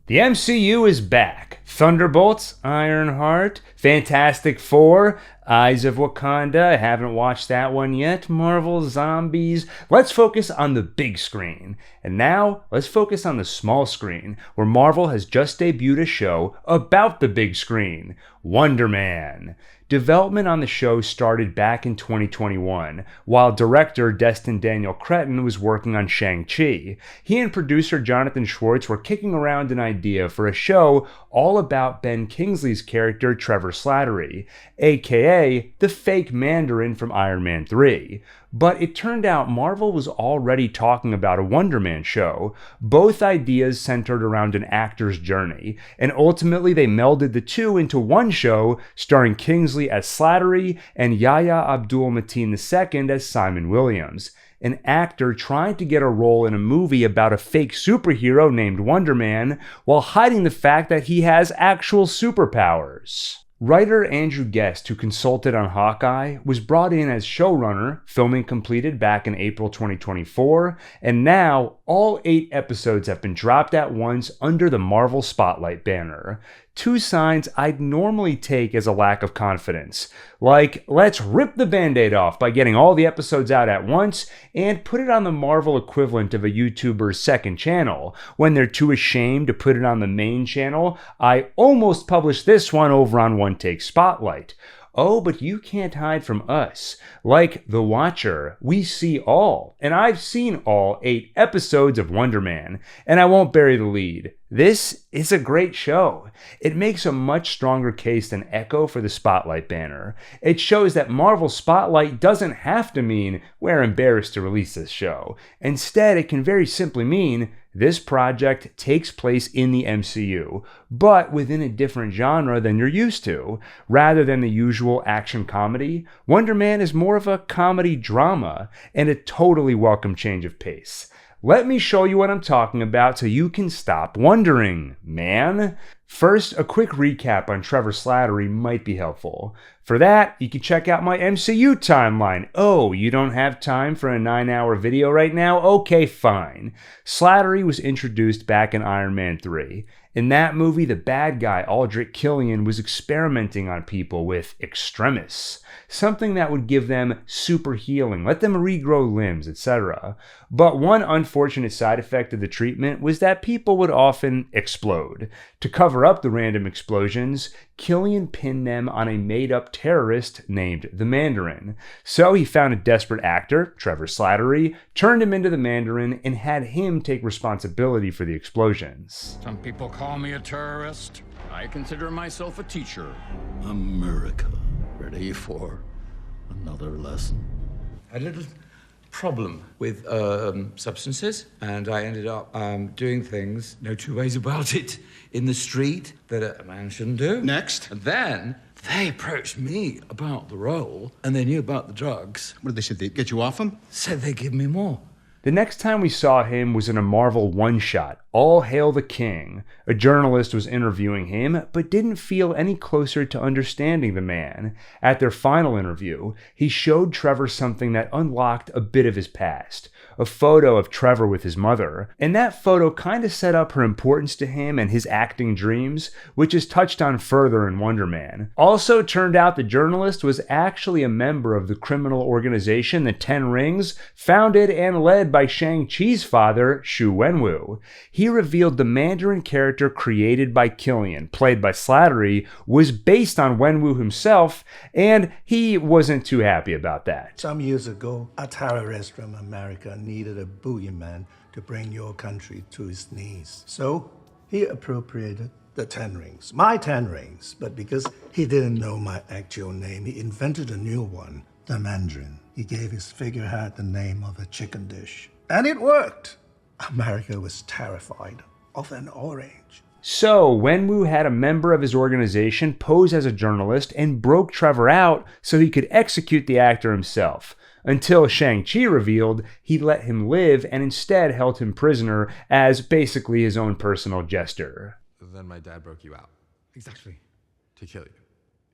The MCU is back. Thunderbolts, Ironheart, Fantastic Four, Eyes of Wakanda. I haven't watched that one yet. Marvel Zombies. Let's focus on the big screen. And now, let's focus on the small screen, where Marvel has just debuted a show about the big screen, Wonder Man. Development on the show started back in 2021, while director Destin Daniel Cretton was working on Shang-Chi. He and producer Jonathan Schwartz were kicking around an idea for a show all about Ben Kingsley's character Trevor Slattery, aka the fake Mandarin from Iron Man 3. But it turned out Marvel was already talking about a Wonder Man show. Both ideas centered around an actor's journey, and ultimately they melded the two into one show starring Kingsley as Slattery and Yahya Abdul-Mateen II as Simon Williams, an actor trying to get a role in a movie about a fake superhero named Wonder Man while hiding the fact that he has actual superpowers. Writer Andrew Guest, who consulted on Hawkeye, was brought in as showrunner, filming completed back in April 2024, and now all 8 episodes have been dropped at once under the Marvel Spotlight banner. 2 signs I'd normally take as a lack of confidence. Like, let's rip the band-aid off by getting all the episodes out at once and put it on the Marvel equivalent of a YouTuber's second channel. When they're too ashamed to put it on the main channel, I almost published this one over on One Take Spotlight. Oh, but you can't hide from us. Like The Watcher, we see all, and I've seen all 8 episodes of Wonder Man, and I won't bury the lead. This is a great show. It makes a much stronger case than Echo for the Spotlight banner. It shows that Marvel Spotlight doesn't have to mean we're embarrassed to release this show. Instead, it can very simply mean this project takes place in the MCU, but within a different genre than you're used to. Rather than the usual action comedy, Wonder Man is more of a comedy drama, and a totally welcome change of pace. Let me show you what I'm talking about so you can stop wondering, man. First, a quick recap on Trevor Slattery might be helpful. For that, you can check out my MCU timeline. Oh, you don't have time for a 9-hour video right now? Okay, fine. Slattery was introduced back in Iron Man 3. In that movie, the bad guy, Aldrich Killian, was experimenting on people with extremis, something that would give them super healing, let them regrow limbs, etc. But one unfortunate side effect of the treatment was that people would often explode. To cover up the random explosions, Killian pinned them on a made-up terrorist named the Mandarin. So he found a desperate actor, Trevor Slattery, turned him into the Mandarin, and had him take responsibility for the explosions. Some people call me a terrorist. I consider myself a teacher. America, ready for another lesson? A little problem with substances, and I ended up doing things, no two ways about it, in the street that a man shouldn't do. Next. And then they approached me about the role, and they knew about the drugs. What did they say? They get you off them? Said they'd give me more. The next time we saw him was in a Marvel one-shot, All Hail the King. A journalist was interviewing him, but didn't feel any closer to understanding the man. At their final interview, he showed Trevor something that unlocked a bit of his past. A photo of Trevor with his mother, and that photo kind of set up her importance to him and his acting dreams, which is touched on further in Wonder Man. Also, turned out the journalist was actually a member of the criminal organization the Ten Rings, founded and led by Shang-Chi's father, Xu Wenwu. He revealed the Mandarin character created by Killian, played by Slattery, was based on Wenwu himself, and he wasn't too happy about that. Some years ago, a terrorist from America needed a boogeyman to bring your country to its knees. So he appropriated the 10 rings, my 10 rings, but because he didn't know my actual name, he invented a new one, the Mandarin. He gave his figurehead the name of a chicken dish. And it worked. America was terrified of an orange. So, Wenwu had a member of his organization pose as a journalist and broke Trevor out so he could execute the actor himself. Until Shang-Chi revealed he let him live and instead held him prisoner as basically his own personal jester. Then my dad broke you out. Exactly. To kill you.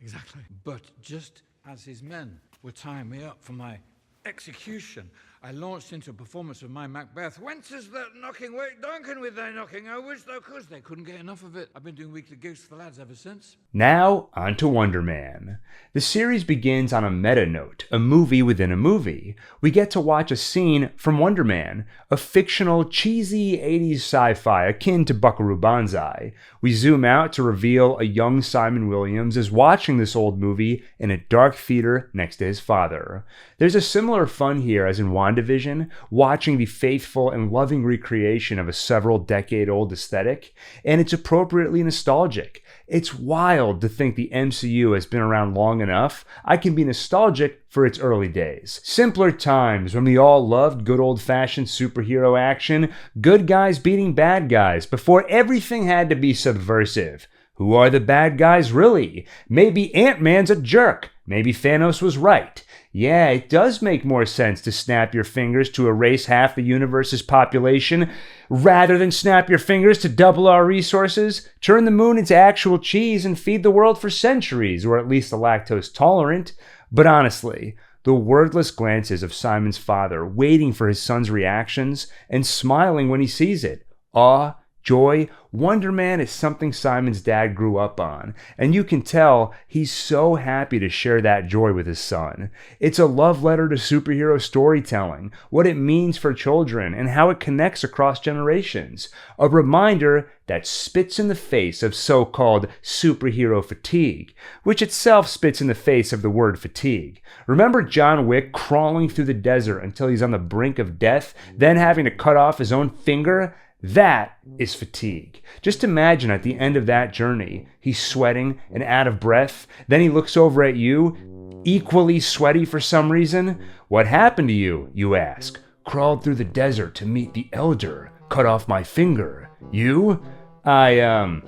Exactly. But just as his men were tying me up for my execution, I launched into a performance of my Macbeth. Whence is that knocking? Wait, Duncan with thy knocking. I wish thou couldst. They couldn't get enough of it. I've been doing weekly gigs for the lads ever since. Now, on to Wonder Man. The series begins on a meta note, a movie within a movie. We get to watch a scene from Wonder Man, a fictional, cheesy 80s sci-fi akin to Buckaroo Banzai. We zoom out to reveal a young Simon Williams is watching this old movie in a dark theater next to his father. There's a similar fun here as in WandaVision, watching the faithful and loving recreation of a several-decade-old aesthetic, and it's appropriately nostalgic. It's wild to think the MCU has been around long enough I can be nostalgic for its early days. Simpler times when we all loved good old-fashioned superhero action, good guys beating bad guys, before everything had to be subversive. Who are the bad guys really? Maybe Ant-Man's a jerk. Maybe Thanos was right. Yeah, it does make more sense to snap your fingers to erase half the universe's population rather than snap your fingers to double our resources, turn the moon into actual cheese, and feed the world for centuries, or at least the lactose tolerant. But honestly, the wordless glances of Simon's father waiting for his son's reactions and smiling when he sees it, awe, joy, Wonder Man is something Simon's dad grew up on, and you can tell he's so happy to share that joy with his son. It's a love letter to superhero storytelling, what it means for children, and how it connects across generations. A reminder that spits in the face of so-called superhero fatigue, which itself spits in the face of the word fatigue. Remember John Wick crawling through the desert until he's on the brink of death, then having to cut off his own finger? That is fatigue. Just imagine at the end of that journey, he's sweating and out of breath. Then he looks over at you, equally sweaty for some reason. What happened to you, you ask? Crawled through the desert to meet the elder. Cut off my finger. You? I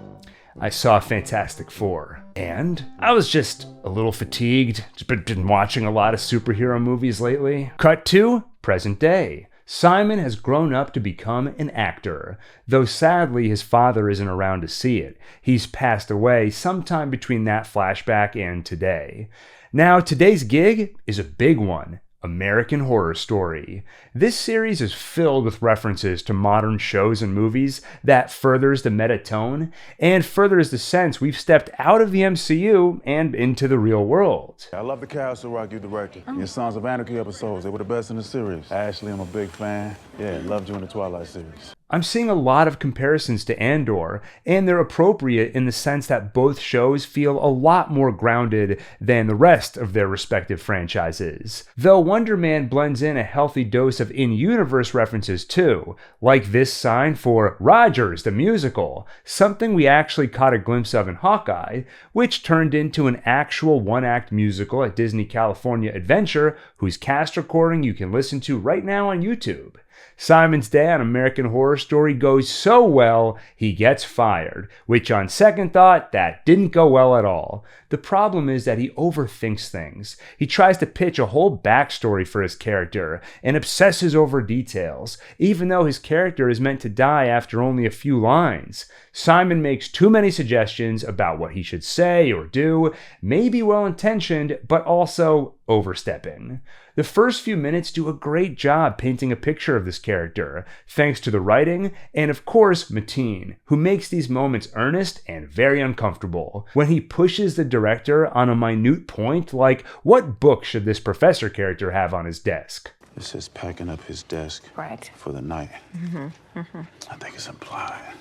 saw Fantastic Four. And I was just a little fatigued. Just been watching a lot of superhero movies lately. Cut to present day. Simon has grown up to become an actor, though sadly his father isn't around to see it. He's passed away sometime between that flashback and today. Now, today's gig is a big one. American Horror Story. This series is filled with references to modern shows and movies that furthers the meta tone and furthers the sense we've stepped out of the MCU and into the real world. I love the Castle Rock you directed. Your Sons of Anarchy episodes, they were the best in the series. Ashley, I'm a big fan. Yeah, loved you in the Twilight series. I'm seeing a lot of comparisons to Andor, and they're appropriate in the sense that both shows feel a lot more grounded than the rest of their respective franchises. Though Wonder Man blends in a healthy dose of in-universe references too, like this sign for Rogers the Musical, something we actually caught a glimpse of in Hawkeye, which turned into an actual one-act musical at Disney California Adventure, whose cast recording you can listen to right now on YouTube. Simon's day on American Horror Story goes so well, he gets fired, which on second thought, that didn't go well at all. The problem is that he overthinks things. He tries to pitch a whole backstory for his character and obsesses over details, even though his character is meant to die after only a few lines. Simon makes too many suggestions about what he should say or do, maybe well-intentioned, but also overstepping. The first few minutes do a great job painting a picture of this character, thanks to the writing, and of course, Mateen, who makes these moments earnest and very uncomfortable. When he pushes the director on a minute point, like, what book should this professor character have on his desk? This is packing up his desk for the night. I think it's implied.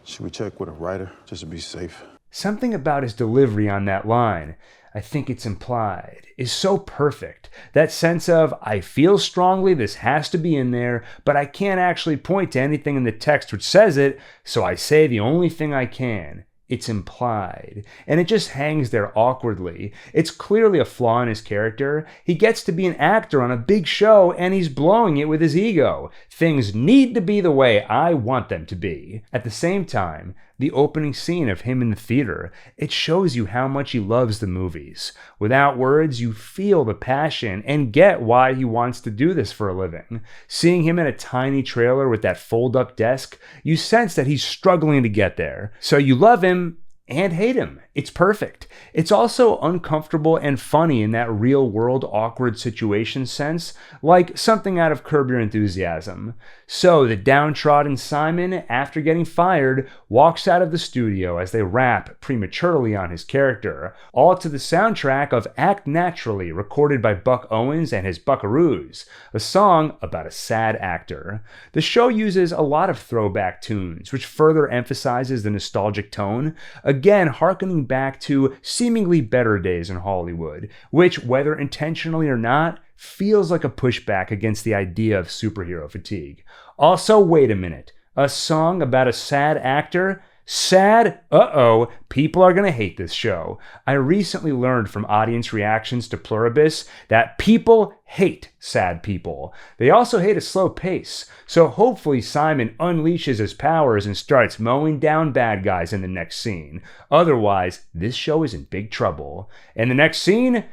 Should we check with a writer, just to be safe? Something about his delivery on that line, I think it's implied, is so perfect. That sense of, I feel strongly this has to be in there, but I can't actually point to anything in the text which says it, so I say the only thing I can. It's implied. And it just hangs there awkwardly. It's clearly a flaw in his character. He gets to be an actor on a big show and he's blowing it with his ego. Things need to be the way I want them to be. At the same time, the opening scene of him in the theater, it shows you how much he loves the movies. Without words, you feel the passion and get why he wants to do this for a living. Seeing him in a tiny trailer with that fold-up desk, you sense that he's struggling to get there. So you love him and hate him. It's perfect. It's also uncomfortable and funny in that real-world awkward situation sense, like something out of Curb Your Enthusiasm. So the downtrodden Simon, after getting fired, walks out of the studio as they rap prematurely on his character, all to the soundtrack of Act Naturally, recorded by Buck Owens and his Buckaroos, a song about a sad actor. The show uses a lot of throwback tunes, which further emphasizes the nostalgic tone, again harkening back to seemingly better days in Hollywood, which, whether intentionally or not, feels like a pushback against the idea of superhero fatigue. Also, wait a minute. A song about a sad actor? Sad? Uh-oh, people are gonna hate this show. I recently learned from audience reactions to Pluribus that people hate sad people. They also hate a slow pace, so hopefully Simon unleashes his powers and starts mowing down bad guys in the next scene. Otherwise, this show is in big trouble. And the next scene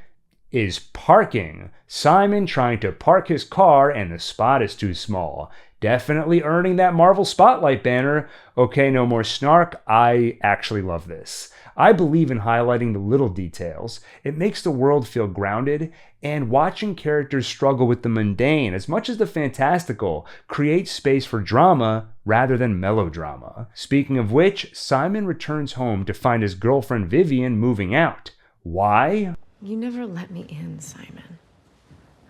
is parking. Simon trying to park his car and the spot is too small. Definitely earning that Marvel Spotlight banner. Okay, no more snark. I actually love this. I believe in highlighting the little details. It makes the world feel grounded, and watching characters struggle with the mundane as much as the fantastical creates space for drama rather than melodrama. Speaking of which, Simon returns home to find his girlfriend Vivian moving out. Why? You never let me in, Simon.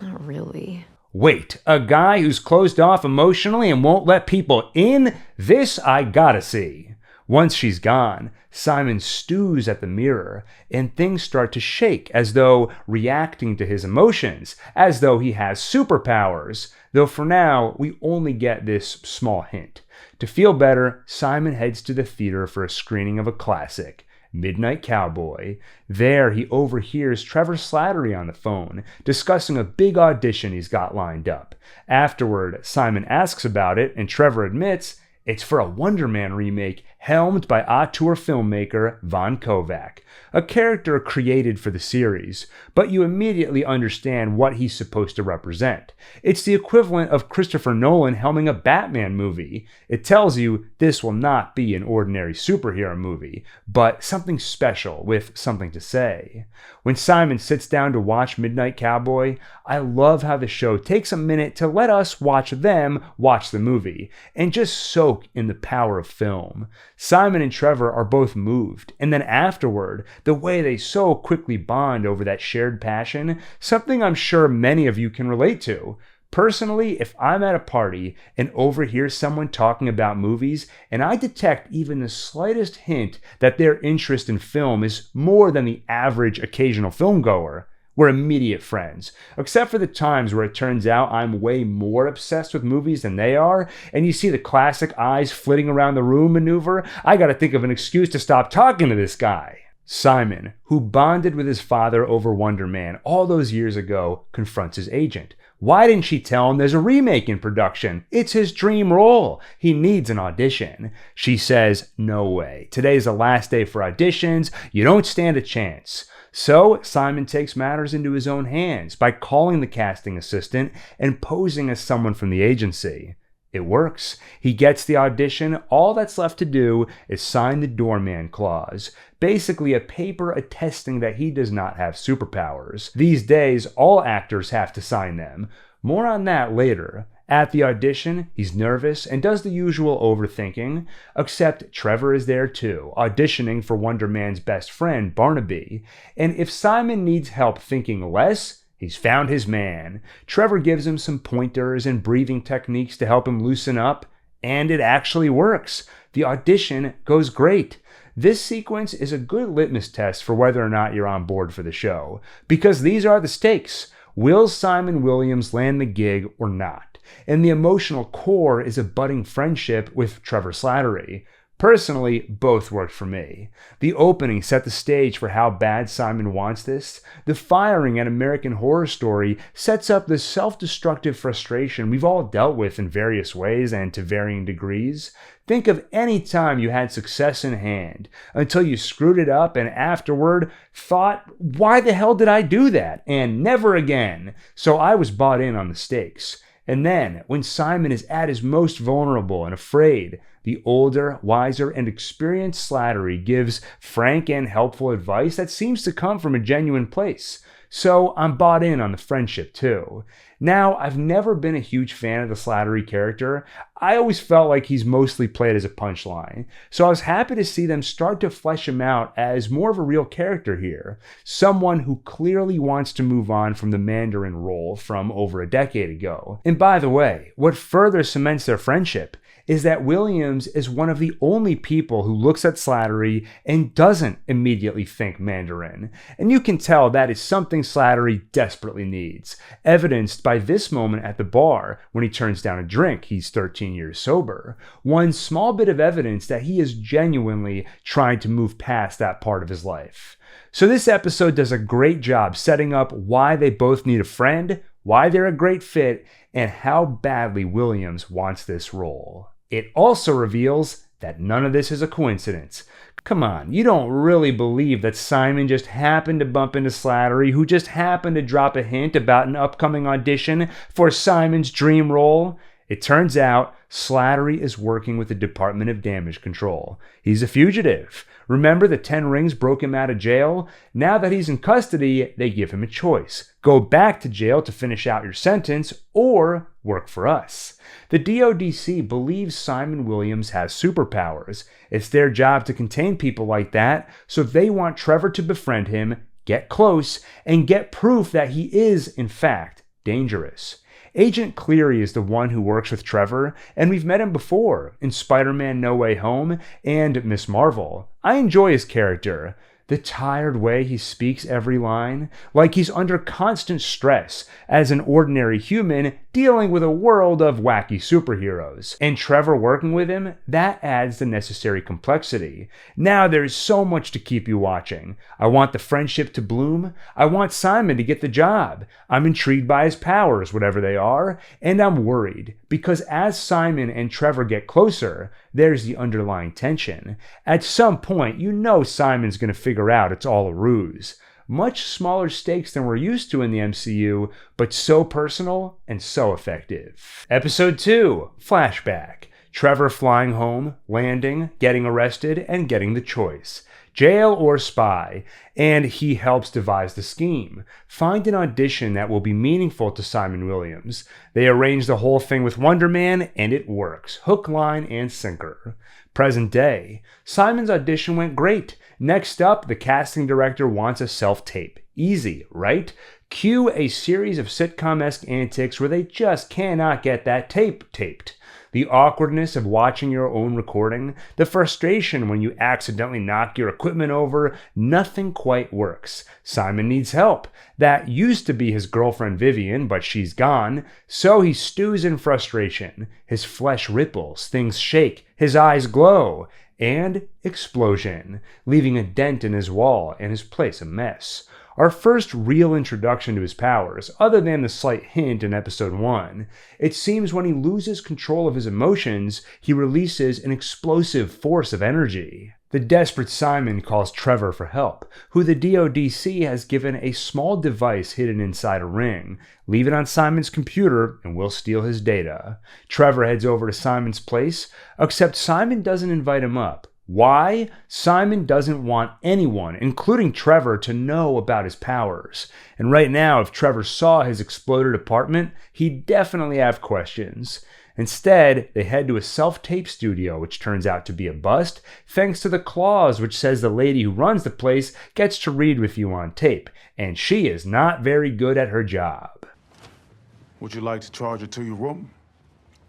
Not really. Wait, a guy who's closed off emotionally and won't let people in? This I gotta see. Once she's gone, Simon stews at the mirror, and things start to shake as though reacting to his emotions, as though he has superpowers. Though for now, we only get this small hint. To feel better, Simon heads to the theater for a screening of a classic, Midnight Cowboy. There, he overhears Trevor Slattery on the phone, discussing a big audition he's got lined up. Afterward, Simon asks about it, and Trevor admits it's for a Wonder Man remake helmed by auteur filmmaker Von Kovac, a character created for the series, but you immediately understand what he's supposed to represent. It's the equivalent of Christopher Nolan helming a Batman movie. It tells you this will not be an ordinary superhero movie, but something special with something to say. When Simon sits down to watch Midnight Cowboy, I love how the show takes a minute to let us watch them watch the movie, and just soak in the power of film. Simon and Trevor are both moved, and then afterward, the way they so quickly bond over that shared passion, something I'm sure many of you can relate to. Personally, if I'm at a party and overhear someone talking about movies, and I detect even the slightest hint that their interest in film is more than the average occasional filmgoer, we're immediate friends, except for the times where it turns out I'm way more obsessed with movies than they are, and you see the classic eyes flitting around the room maneuver. I gotta think of an excuse to stop talking to this guy. Simon, who bonded with his father over Wonder Man all those years ago, confronts his agent. Why didn't she tell him there's a remake in production? It's his dream role. He needs an audition. She says, no way. Today's the last day for auditions. You don't stand a chance. So Simon takes matters into his own hands by calling the casting assistant and posing as someone from the agency. It works. He gets the audition. All that's left to do is sign the doorman clause, basically a paper attesting that he does not have superpowers. These days, all actors have to sign them. More on that later. At the audition, he's nervous and does the usual overthinking, except Trevor is there too, auditioning for Wonder Man's best friend, Barnaby. And if Simon needs help thinking less, he's found his man. Trevor gives him some pointers and breathing techniques to help him loosen up, and it actually works. The audition goes great. This sequence is a good litmus test for whether or not you're on board for the show, because these are the stakes. Will Simon Williams land the gig or not? And the emotional core is a budding friendship with Trevor Slattery. Personally, both worked for me. The opening set the stage for how bad Simon wants this. The firing at American Horror Story sets up the self-destructive frustration we've all dealt with in various ways and to varying degrees. Think of any time you had success in hand until you screwed it up and afterward thought, why the hell did I do that? And never again. So I was bought in on the stakes. And then, when Simon is at his most vulnerable and afraid, the older, wiser, and experienced Slattery gives frank and helpful advice that seems to come from a genuine place. So I'm bought in on the friendship too. Now, I've never been a huge fan of the Slattery character. I always felt like he's mostly played as a punchline. So I was happy to see them start to flesh him out as more of a real character here. Someone who clearly wants to move on from the Mandarin role from over a decade ago. And by the way, what further cements their friendship is that Williams is one of the only people who looks at Slattery and doesn't immediately think Mandarin. And you can tell that is something Slattery desperately needs, evidenced by this moment at the bar when he turns down a drink. He's 13 years sober. One small bit of evidence that he is genuinely trying to move past that part of his life. So this episode does a great job setting up why they both need a friend, why they're a great fit, and how badly Williams wants this role. It also reveals that none of this is a coincidence. Come on, you don't really believe that Simon just happened to bump into Slattery, who just happened to drop a hint about an upcoming audition for Simon's dream role? It turns out Slattery is working with the Department of Damage Control. He's a fugitive. Remember the 10 Rings broke him out of jail? Now that he's in custody, they give him a choice. Go back to jail to finish out your sentence, or work for us. The DODC believes Simon Williams has superpowers. It's their job to contain people like that, so they want Trevor to befriend him, get close, and get proof that he is, in fact, dangerous. Agent Cleary is the one who works with Trevor, and we've met him before in Spider-Man No Way Home and Ms. Marvel. I enjoy his character. The tired way he speaks every line, like he's under constant stress as an ordinary human dealing with a world of wacky superheroes. And Trevor working with him, that adds the necessary complexity. Now there's so much to keep you watching. I want the friendship to bloom. I want Simon to get the job. I'm intrigued by his powers, whatever they are, and I'm worried, because as Simon and Trevor get closer, there's the underlying tension. At some point, you know Simon's going to figure out it's all a ruse. Much smaller stakes than we're used to in the MCU, but so personal and so effective. Episode 2, Flashback. Trevor flying home, landing, getting arrested, and getting the choice. Jail or spy, and he helps devise the scheme. Find an audition that will be meaningful to Simon Williams. They arrange the whole thing with Wonder Man, and it works. Hook, line, and sinker. Present day. Simon's audition went great. Next up, the casting director wants a self-tape. Easy, right? Cue a series of sitcom-esque antics where they just cannot get that tape taped. The awkwardness of watching your own recording, the frustration when you accidentally knock your equipment over, nothing quite works. Simon needs help. That used to be his girlfriend Vivian, but she's gone, so he stews in frustration. His flesh ripples, things shake, his eyes glow, and explosion, leaving a dent in his wall and his place a mess. Our first real introduction to his powers, other than the slight hint in episode 1. It seems when he loses control of his emotions, he releases an explosive force of energy. The desperate Simon calls Trevor for help, who the DODC has given a small device hidden inside a ring. Leave it on Simon's computer and we'll steal his data. Trevor heads over to Simon's place, except Simon doesn't invite him up. Why? Simon doesn't want anyone, including Trevor, to know about his powers. And right now, if Trevor saw his exploded apartment, he'd definitely have questions. Instead, they head to a self-tape studio, which turns out to be a bust, thanks to the clause which says the lady who runs the place gets to read with you on tape, and she is not very good at her job. Would you like to charge her to your room?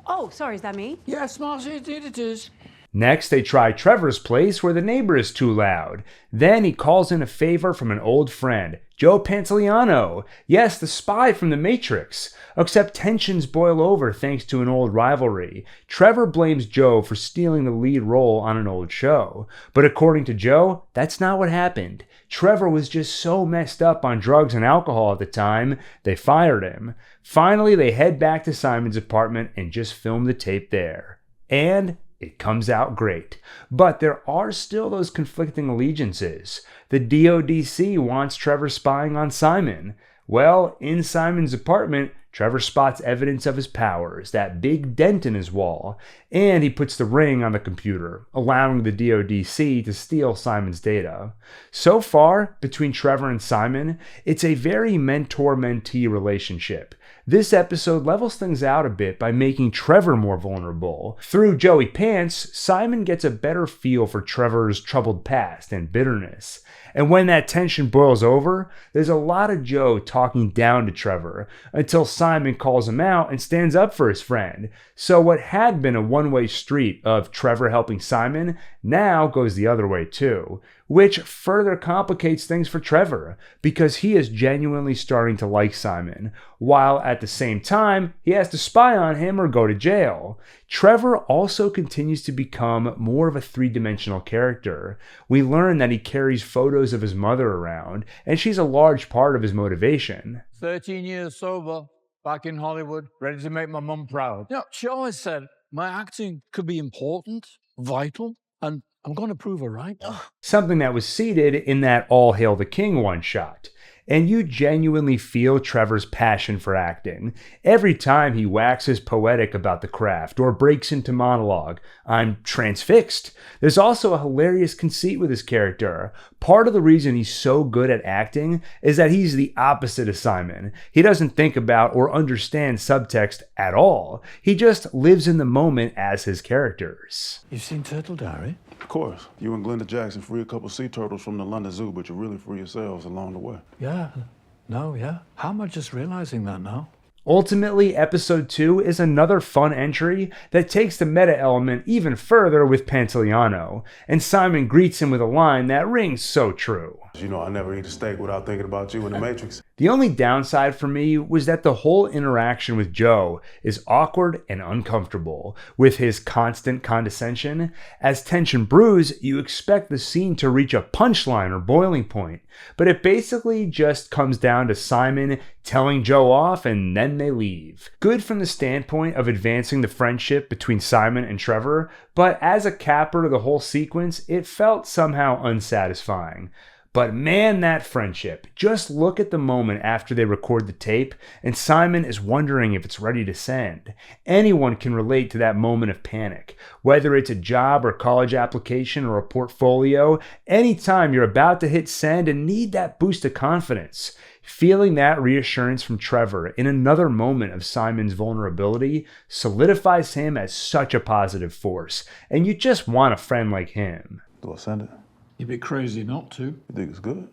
Oh, sorry, is that me? Yes, Marcy, indeed it is. Next, they try Trevor's place where the neighbor is too loud. Then he calls in a favor from an old friend, Joe Pantoliano. Yes, the spy from The Matrix. Except tensions boil over thanks to an old rivalry. Trevor blames Joe for stealing the lead role on an old show. But according to Joe, that's not what happened. Trevor was just so messed up on drugs and alcohol at the time, they fired him. Finally, they head back to Simon's apartment and just film the tape there. And it comes out great. But there are still those conflicting allegiances. The DODC wants Trevor spying on Simon. Well, in Simon's apartment, Trevor spots evidence of his powers, that big dent in his wall, and he puts the ring on the computer, allowing the DODC to steal Simon's data. So far, between Trevor and Simon, it's a very mentor-mentee relationship. This episode levels things out a bit by making Trevor more vulnerable. Through Joey Pants, Simon gets a better feel for Trevor's troubled past and bitterness. And when that tension boils over, there's a lot of Joe talking down to Trevor until Simon calls him out and stands up for his friend. So what had been a one-way street of Trevor helping Simon now goes the other way too, which further complicates things for Trevor because he is genuinely starting to like Simon, while at the same time he has to spy on him or go to jail. Trevor also continues to become more of a three-dimensional character. We learn that he carries photos of his mother around, and she's a large part of his motivation. 13 years sober, back in Hollywood, ready to make my mum proud. You know, she always said my acting could be important, vital, and I'm going to prove her right. Something that was seeded in that All Hail the King one-shot. And you genuinely feel Trevor's passion for acting. Every time he waxes poetic about the craft or breaks into monologue, I'm transfixed. There's also a hilarious conceit with his character. Part of the reason he's so good at acting is that he's the opposite of Simon. He doesn't think about or understand subtext at all. He just lives in the moment as his characters. You've seen Turtle Diary? Of course. You and Glenda Jackson free a couple sea turtles from the London Zoo, but you really free yourselves along the way. Yeah. No, yeah. How am I just realizing that now? Ultimately, episode 2 is another fun entry that takes the meta element even further with Pantoliano, and Simon greets him with a line that rings so true. You know, I never eat a steak without thinking about you in the Matrix. The only downside for me was that the whole interaction with Joe is awkward and uncomfortable, with his constant condescension. As tension brews, you expect the scene to reach a punchline or boiling point, but it basically just comes down to Simon telling Joe off and then they leave. Good from the standpoint of advancing the friendship between Simon and Trevor, but as a capper to the whole sequence, it felt somehow unsatisfying. But man, that friendship. Just look at the moment after they record the tape, and Simon is wondering if it's ready to send. Anyone can relate to that moment of panic. Whether it's a job or college application or a portfolio, anytime you're about to hit send and need that boost of confidence. Feeling that reassurance from Trevor in another moment of Simon's vulnerability solidifies him as such a positive force, and you just want a friend like him. Do I send it? You'd be crazy not to. You think it's good?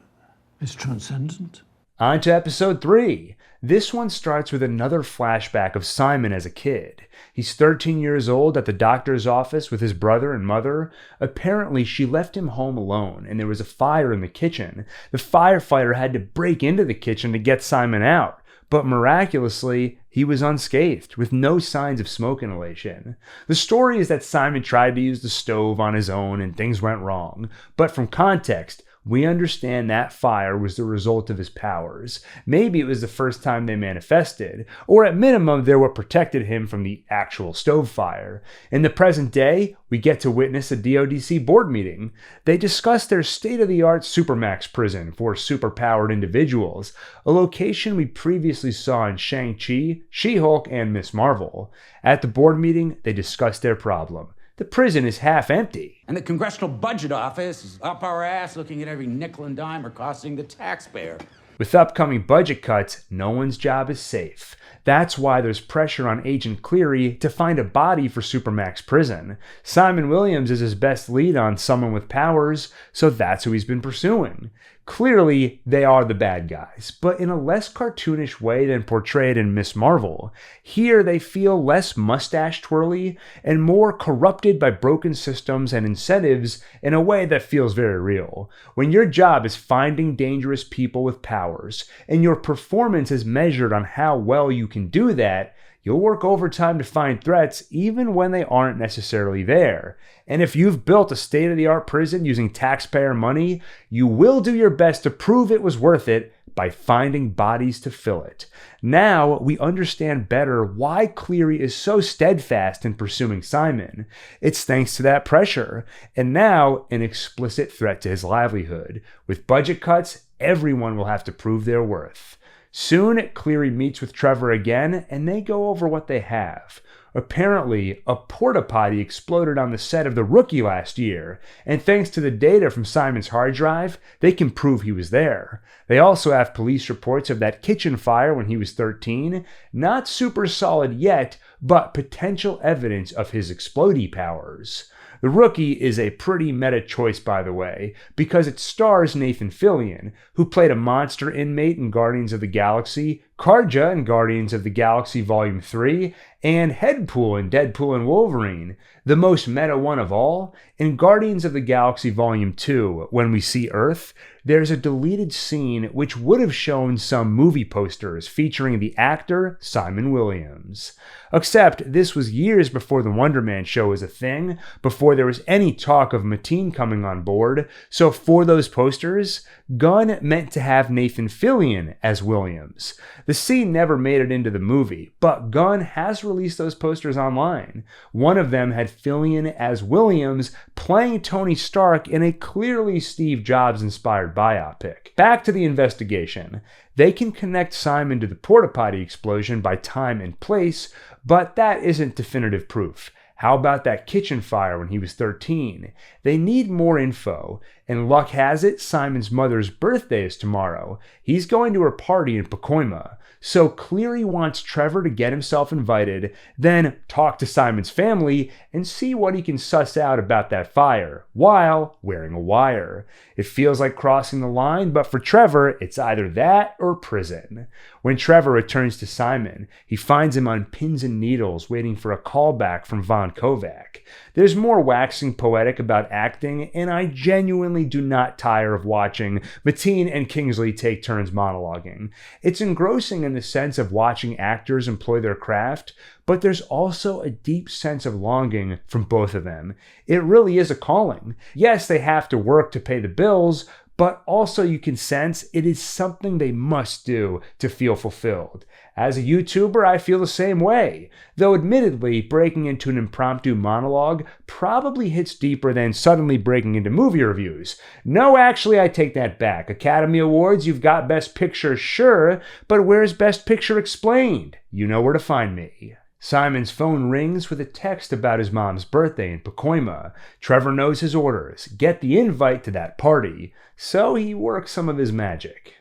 It's transcendent. On to episode 3. This one starts with another flashback of Simon as a kid. He's 13 years old at the doctor's office with his brother and mother. Apparently, she left him home alone, and there was a fire in the kitchen. The firefighter had to break into the kitchen to get Simon out. But miraculously, he was unscathed, with no signs of smoke inhalation. The story is that Simon tried to use the stove on his own and things went wrong. But from context, we understand that fire was the result of his powers. Maybe it was the first time they manifested, or at minimum they're what protected him from the actual stove fire. In the present day, we get to witness a DODC board meeting. They discuss their state-of-the-art Supermax prison for superpowered individuals, a location we previously saw in Shang-Chi, She-Hulk, and Ms. Marvel. At the board meeting, they discuss their problem. The prison is half empty. And the Congressional Budget Office is up our ass looking at every nickel and dime we're costing the taxpayer. With upcoming budget cuts, no one's job is safe. That's why there's pressure on Agent Cleary to find a body for Supermax Prison. Simon Williams is his best lead on someone with powers, so that's who he's been pursuing. Clearly, they are the bad guys, but in a less cartoonish way than portrayed in Ms. Marvel. Here, they feel less mustache twirly and more corrupted by broken systems and incentives in a way that feels very real. When your job is finding dangerous people with powers, and your performance is measured on how well you can do that, you'll work overtime to find threats even when they aren't necessarily there. And if you've built a state-of-the-art prison using taxpayer money, you will do your best to prove it was worth it by finding bodies to fill it. Now we understand better why Cleary is so steadfast in pursuing Simon. It's thanks to that pressure, and now an explicit threat to his livelihood. With budget cuts, everyone will have to prove their worth. Soon, Cleary meets with Trevor again, and they go over what they have. Apparently, a porta potty exploded on the set of The Rookie last year, and thanks to the data from Simon's hard drive, they can prove he was there. They also have police reports of that kitchen fire when he was 13, not super solid yet, but potential evidence of his explodey powers. The Rookie is a pretty meta choice, by the way, because it stars Nathan Fillion, who played a monster inmate in Guardians of the Galaxy, Karja in Guardians of the Galaxy Volume 3, and Headpool in Deadpool and Wolverine. The most meta one of all, in Guardians of the Galaxy Volume 2, when we see Earth, there's a deleted scene which would have shown some movie posters featuring the actor Simon Williams. Except this was years before the Wonder Man show was a thing, before there was any talk of Mateen coming on board, so for those posters, Gunn meant to have Nathan Fillion as Williams. The scene never made it into the movie, but Gunn has released those posters online. One of them had Fillion as Williams playing Tony Stark in a clearly Steve Jobs-inspired biopic. Back to the investigation. They can connect Simon to the porta potty explosion by time and place, but that isn't definitive proof. How about that kitchen fire when he was 13? They need more info, and luck has it Simon's mother's birthday is tomorrow. He's going to her party in Pacoima. So Cleary wants Trevor to get himself invited, then talk to Simon's family and see what he can suss out about that fire, while wearing a wire. It feels like crossing the line, but for Trevor, it's either that or prison. When Trevor returns to Simon, he finds him on pins and needles waiting for a callback from Von Kovac. There's more waxing poetic about acting, and I genuinely do not tire of watching Mateen and Kingsley take turns monologuing. It's engrossing in the sense of watching actors employ their craft, but there's also a deep sense of longing from both of them. It really is a calling. Yes, they have to work to pay the bills, but also you can sense it is something they must do to feel fulfilled. As a YouTuber, I feel the same way, though admittedly, breaking into an impromptu monologue probably hits deeper than suddenly breaking into movie reviews. No, actually, I take that back. Academy Awards, you've got Best Picture, sure, but where's Best Picture explained? You know where to find me. Simon's phone rings with a text about his mom's birthday in Pacoima. Trevor knows his orders. Get the invite to that party. So he works some of his magic.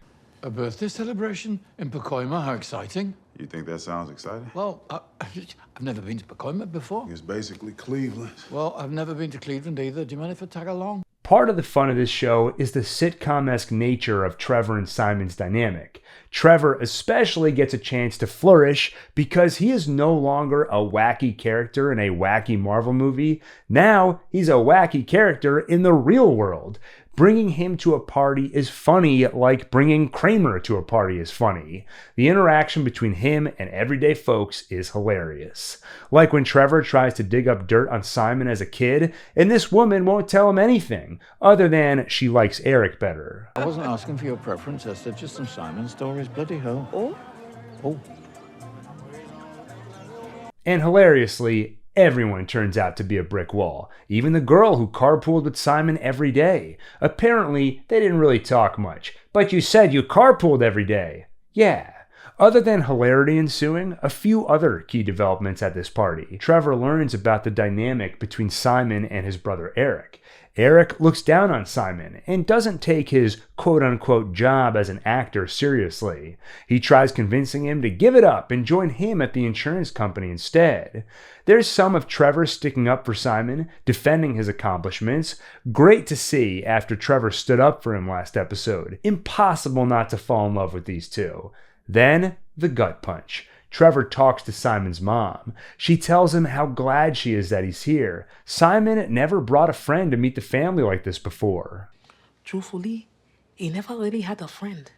A birthday celebration in Pacoima? How exciting. You think that sounds exciting? Well, I've never been to Pacoima before. It's basically Cleveland. Well, I've never been to Cleveland either. Do you mind if I tag along? Part of the fun of this show is the sitcom-esque nature of Trevor and Simon's dynamic. Trevor especially gets a chance to flourish because he is no longer a wacky character in a wacky Marvel movie. Now he's a wacky character in the real world. Bringing him to a party is funny like bringing Kramer to a party is funny. The interaction between him and everyday folks is hilarious. Like when Trevor tries to dig up dirt on Simon as a kid, and this woman won't tell him anything, other than she likes Eric better. I wasn't asking for your preference, Esther, just some Simon stories, bloody hell. Oh. And hilariously, everyone turns out to be a brick wall, even the girl who carpooled with Simon every day. Apparently, they didn't really talk much, but you said you carpooled every day. Yeah. Other than hilarity ensuing, a few other key developments at this party. Trevor learns about the dynamic between Simon and his brother Eric. Eric looks down on Simon and doesn't take his quote-unquote job as an actor seriously. He tries convincing him to give it up and join him at the insurance company instead. There's some of Trevor sticking up for Simon, defending his accomplishments. Great to see after Trevor stood up for him last episode. Impossible not to fall in love with these two. Then, the gut punch. Trevor talks to Simon's mom. She tells him how glad she is that he's here. Simon never brought a friend to meet the family like this before. Truthfully, he never really had a friend.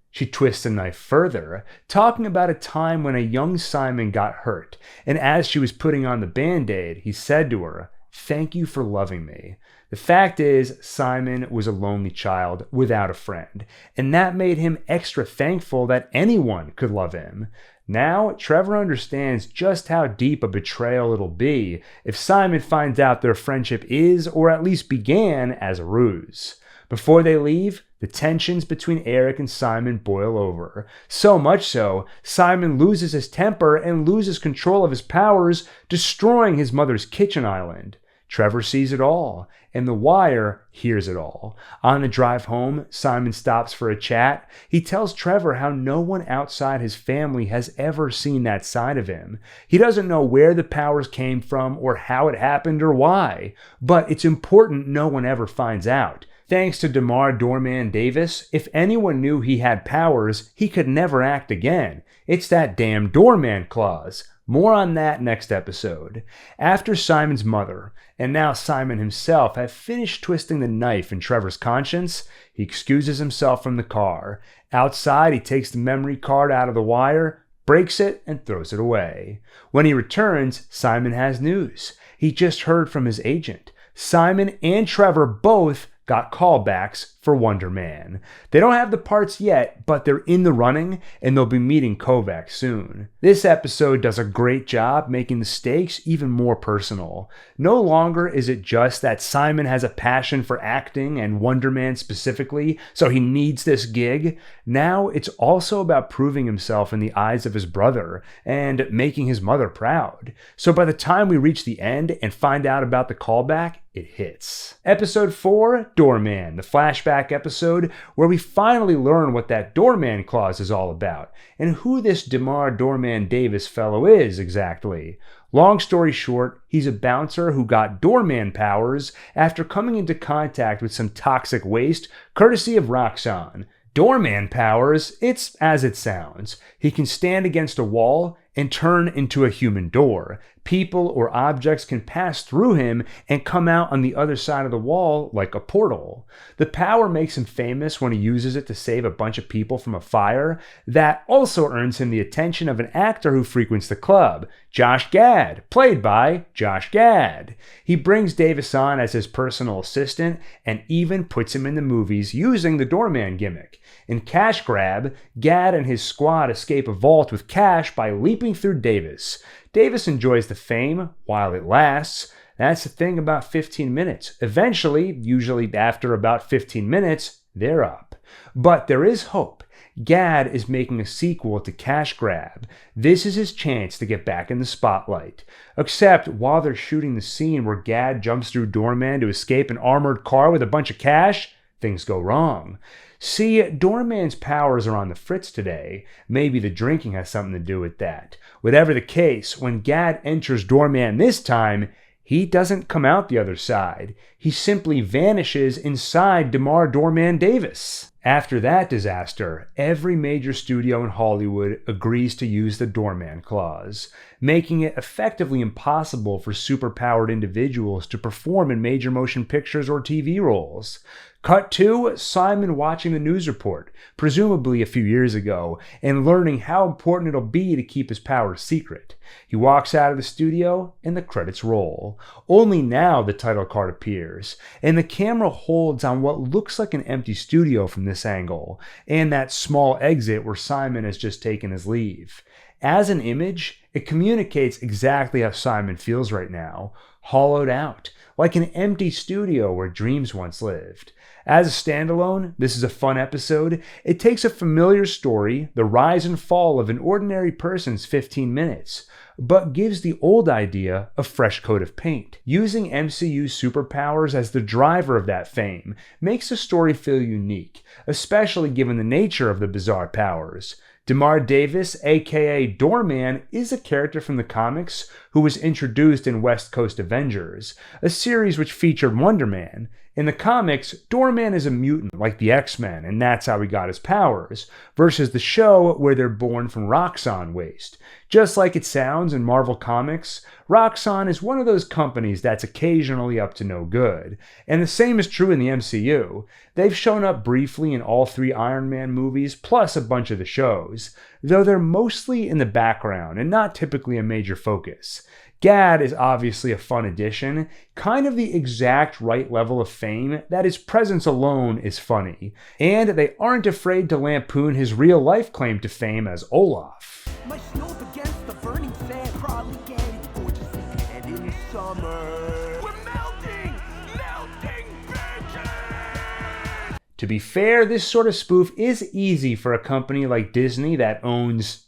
She twists the knife further, talking about a time when a young Simon got hurt, and as she was putting on the Band-Aid, he said to her, "Thank you for loving me." The fact is, Simon was a lonely child without a friend, and that made him extra thankful that anyone could love him. Now, Trevor understands just how deep a betrayal it'll be if Simon finds out their friendship is, or at least began, as a ruse. Before they leave, the tensions between Eric and Simon boil over. So much so, Simon loses his temper and loses control of his powers, destroying his mother's kitchen island. Trevor sees it all, and The Wire hears it all. On the drive home, Simon stops for a chat. He tells Trevor how no one outside his family has ever seen that side of him. He doesn't know where the powers came from or how it happened or why, but it's important no one ever finds out. Thanks to DeMar Doorman Davis, if anyone knew he had powers, he could never act again. It's that damn doorman clause. More on that next episode. After Simon's mother, and now Simon himself, have finished twisting the knife in Trevor's conscience, he excuses himself from the car. Outside, he takes the memory card out of the wire, breaks it, and throws it away. When he returns, Simon has news. He just heard from his agent. Simon and Trevor both got callbacks for Wonder Man. They don't have the parts yet, but they're in the running, and they'll be meeting Kovacs soon. This episode does a great job making the stakes even more personal. No longer is it just that Simon has a passion for acting and Wonder Man specifically, so he needs this gig. Now it's also about proving himself in the eyes of his brother and making his mother proud. So by the time we reach the end and find out about the callback, it hits. Episode 4, Doorman, the flashback episode where we finally learn what that doorman clause is all about and who this DeMar Doorman Davis fellow is exactly. Long story short, he's a bouncer who got doorman powers after coming into contact with some toxic waste courtesy of Roxxon. Doorman powers, it's as it sounds. He can stand against a wall and turn into a human door. People or objects can pass through him and come out on the other side of the wall like a portal. The power makes him famous when he uses it to save a bunch of people from a fire. That also earns him the attention of an actor who frequents the club, Josh Gad, played by Josh Gad. He brings Davis on as his personal assistant and even puts him in the movies using the doorman gimmick. In Cash Grab, Gad and his squad escape a vault with cash by leaping through Davis. Davis enjoys the fame while it lasts. That's the thing about 15 minutes. Eventually, usually after about 15 minutes, they're up. But there is hope. Gad is making a sequel to Cash Grab. This is his chance to get back in the spotlight. Except while they're shooting the scene where Gad jumps through Doorman to escape an armored car with a bunch of cash, things go wrong. See, Doorman's powers are on the fritz today. Maybe the drinking has something to do with that. Whatever the case, when Gad enters Doorman this time, he doesn't come out the other side. He simply vanishes inside DeMar Doorman Davis. After that disaster, every major studio in Hollywood agrees to use the doorman clause, making it effectively impossible for superpowered individuals to perform in major motion pictures or TV roles. Cut to Simon watching the news report, presumably a few years ago, and learning how important it'll be to keep his powers secret. He walks out of the studio and the credits roll. Only now the title card appears, and the camera holds on what looks like an empty studio from this angle, and that small exit where Simon has just taken his leave. As an image, it communicates exactly how Simon feels right now, hollowed out, like an empty studio where dreams once lived. As a standalone, this is a fun episode. It takes a familiar story, the rise and fall of an ordinary person's 15 minutes, but gives the old idea a fresh coat of paint. Using MCU superpowers as the driver of that fame makes the story feel unique, especially given the nature of the bizarre powers. DeMar Davis, aka Doorman, is a character from the comics who was introduced in West Coast Avengers, a series which featured Wonder Man. In the comics, Doorman is a mutant like the X-Men, and that's how he got his powers, versus the show where they're born from Roxxon waste. Just like it sounds in Marvel Comics, Roxxon is one of those companies that's occasionally up to no good. And the same is true in the MCU. They've shown up briefly in all 3 Iron Man movies, plus a bunch of the shows, though they're mostly in the background and not typically a major focus. Gad is obviously a fun addition, kind of the exact right level of fame that his presence alone is funny, and they aren't afraid to lampoon his real-life claim to fame as Olaf. My snow against the burning sand, probably getting gorgeous and in the summer. We're melting, melting bitches! To be fair, this sort of spoof is easy for a company like Disney that owns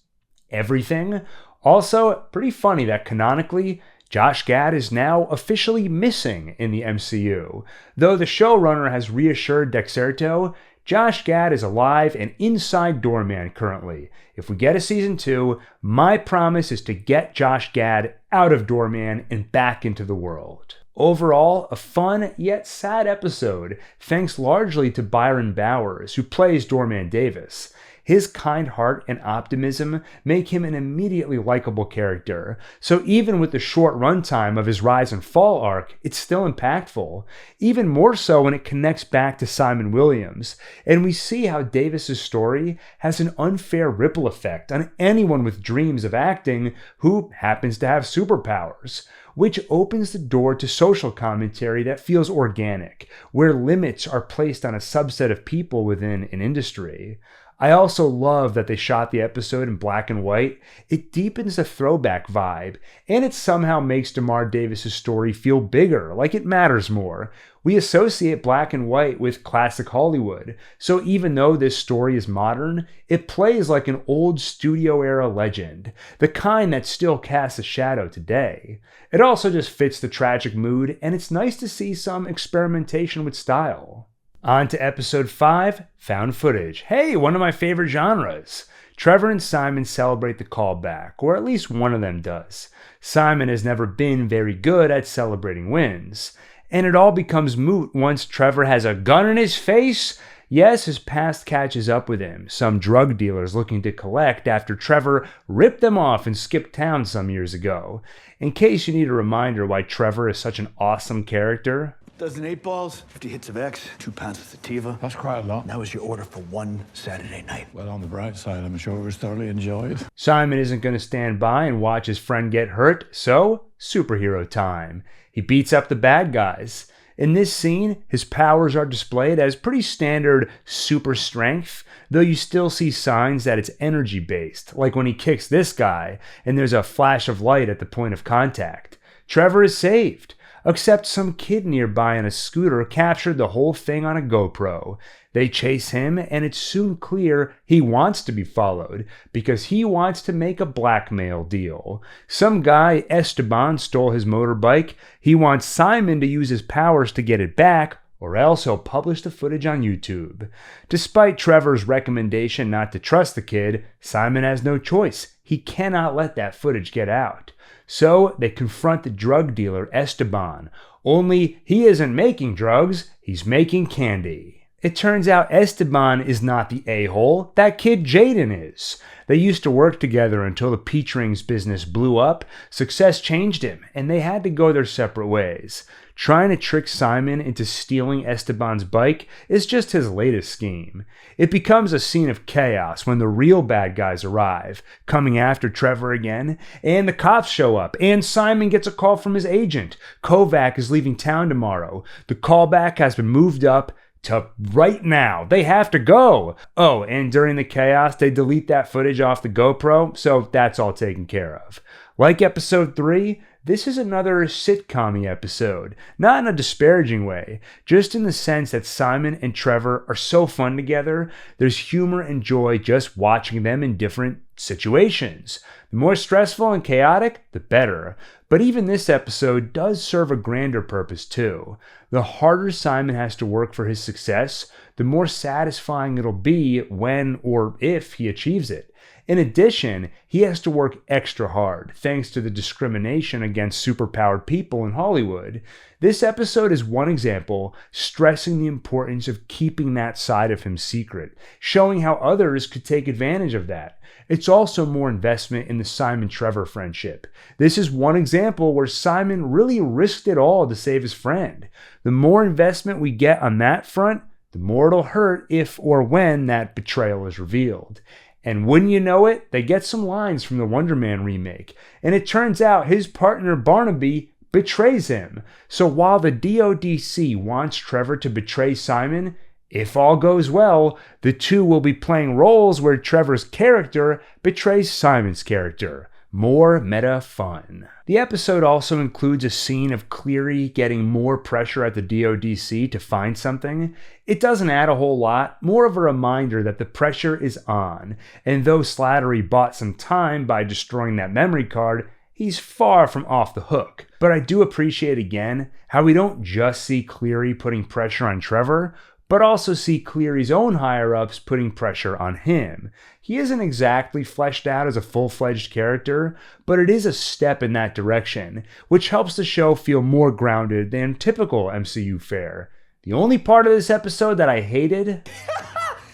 everything. Also, pretty funny that canonically, Josh Gad is now officially missing in the MCU. Though the showrunner has reassured Dexerto, Josh Gad is alive and inside Doorman currently. If we get a season 2, my promise is to get Josh Gad out of Doorman and back into the world. Overall, a fun yet sad episode, thanks largely to Byron Bowers, who plays Doorman Davis. His kind heart and optimism make him an immediately likable character, so even with the short runtime of his rise and fall arc, it's still impactful, even more so when it connects back to Simon Williams, and we see how Davis's story has an unfair ripple effect on anyone with dreams of acting who happens to have superpowers, which opens the door to social commentary that feels organic, where limits are placed on a subset of people within an industry. I also love that they shot the episode in black and white. It deepens the throwback vibe, and it somehow makes DeMar Davis's story feel bigger, like it matters more. We associate black and white with classic Hollywood, so even though this story is modern, it plays like an old studio-era legend, the kind that still casts a shadow today. It also just fits the tragic mood, and it's nice to see some experimentation with style. On to episode 5, Found Footage. Hey, one of my favorite genres. Trevor and Simon celebrate the callback, or at least one of them does. Simon has never been very good at celebrating wins, and it all becomes moot once Trevor has a gun in his face. Yes, his past catches up with him, some drug dealers looking to collect after Trevor ripped them off and skipped town some years ago. In case you need a reminder why Trevor is such an awesome character, Dozen 8 balls, 50 hits of X, 2 pounds of sativa. That's quite a lot. And that was your order for one Saturday night. Well, on the bright side, I'm sure it was thoroughly enjoyed. Simon isn't going to stand by and watch his friend get hurt, so superhero time. He beats up the bad guys. In this scene, his powers are displayed as pretty standard super strength, though you still see signs that it's energy-based, like when he kicks this guy and there's a flash of light at the point of contact. Trevor is saved, except some kid nearby on a scooter captured the whole thing on a GoPro. They chase him, and it's soon clear he wants to be followed because he wants to make a blackmail deal. Some guy, Esteban, stole his motorbike. He wants Simon to use his powers to get it back, or else he'll publish the footage on YouTube. Despite Trevor's recommendation not to trust the kid, Simon has no choice. He cannot let that footage get out. So they confront the drug dealer Esteban, only he isn't making drugs, he's making candy. It turns out Esteban is not the a-hole, that kid Jaden is. They used to work together until the peach rings business blew up, success changed him, and they had to go their separate ways. Trying to trick Simon into stealing Esteban's bike is just his latest scheme. It becomes a scene of chaos when the real bad guys arrive, coming after Trevor again, and the cops show up, and Simon gets a call from his agent. Kovac is leaving town tomorrow. The callback has been moved up to right now. They have to go. Oh, and during the chaos, they delete that footage off the GoPro, so that's all taken care of. Like episode 3, this is another sitcom-y episode, not in a disparaging way, just in the sense that Simon and Trevor are so fun together, there's humor and joy just watching them in different situations. The more stressful and chaotic, the better. But even this episode does serve a grander purpose too. The harder Simon has to work for his success, the more satisfying it'll be when or if he achieves it. In addition, he has to work extra hard, thanks to the discrimination against superpowered people in Hollywood. This episode is one example, stressing the importance of keeping that side of him secret, showing how others could take advantage of that. It's also more investment in the Simon-Trevor friendship. This is one example where Simon really risked it all to save his friend. The more investment we get on that front, the more it'll hurt if or when that betrayal is revealed. And wouldn't you know it, they get some lines from the Wonder Man remake, and it turns out his partner Barnaby betrays him. So while the DODC wants Trevor to betray Simon, if all goes well, the two will be playing roles where Trevor's character betrays Simon's character. More meta fun. The episode also includes a scene of Cleary getting more pressure at the DODC to find something. It doesn't add a whole lot, more of a reminder that the pressure is on, and though Slattery bought some time by destroying that memory card, he's far from off the hook. But I do appreciate again how we don't just see Cleary putting pressure on Trevor, but also see Cleary's own higher-ups putting pressure on him. He isn't exactly fleshed out as a full-fledged character, but it is a step in that direction, which helps the show feel more grounded than typical MCU fare. The only part of this episode that I hated...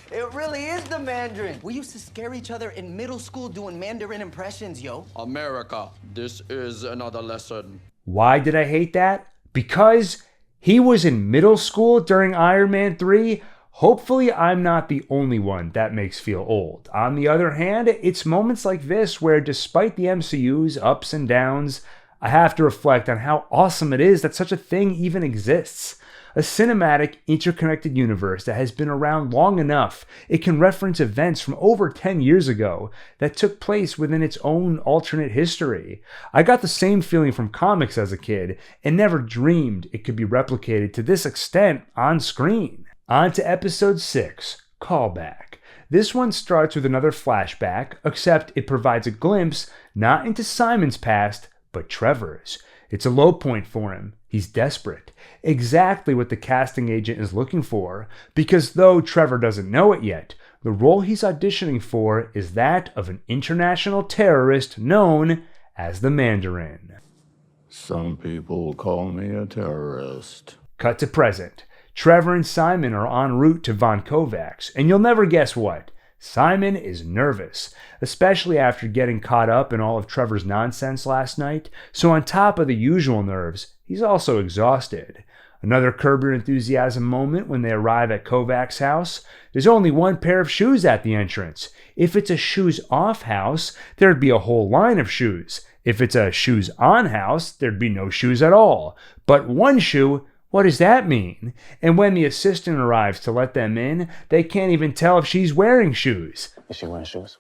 It really is the Mandarin. We used to scare each other in middle school doing Mandarin impressions, yo. America, this is another lesson. Why did I hate that? Because he was in middle school during Iron Man 3. Hopefully I'm not the only one that makes feel old. On the other hand, it's moments like this where despite the MCU's ups and downs, I have to reflect on how awesome it is that such a thing even exists. A cinematic, interconnected universe that has been around long enough it can reference events from over 10 years ago that took place within its own alternate history. I got the same feeling from comics as a kid and never dreamed it could be replicated to this extent on screen. On to episode 6, Callback. This one starts with another flashback, except it provides a glimpse not into Simon's past, but Trevor's. It's a low point for him. He's desperate. Exactly what the casting agent is looking for, because though Trevor doesn't know it yet, the role he's auditioning for is that of an international terrorist known as the Mandarin. Some people call me a terrorist. Cut to present. Trevor and Simon are en route to Von Kovac's, and you'll never guess what. Simon is nervous, especially after getting caught up in all of Trevor's nonsense last night, so on top of the usual nerves, he's also exhausted. Another Curb Your Enthusiasm moment when they arrive at Kovac's house. There's only one pair of shoes at the entrance. If it's a shoes-off house, there'd be a whole line of shoes. If it's a shoes-on house, there'd be no shoes at all. But one shoe... what does that mean? And when the assistant arrives to let them in, they can't even tell if she's wearing shoes. Is she wearing shoes?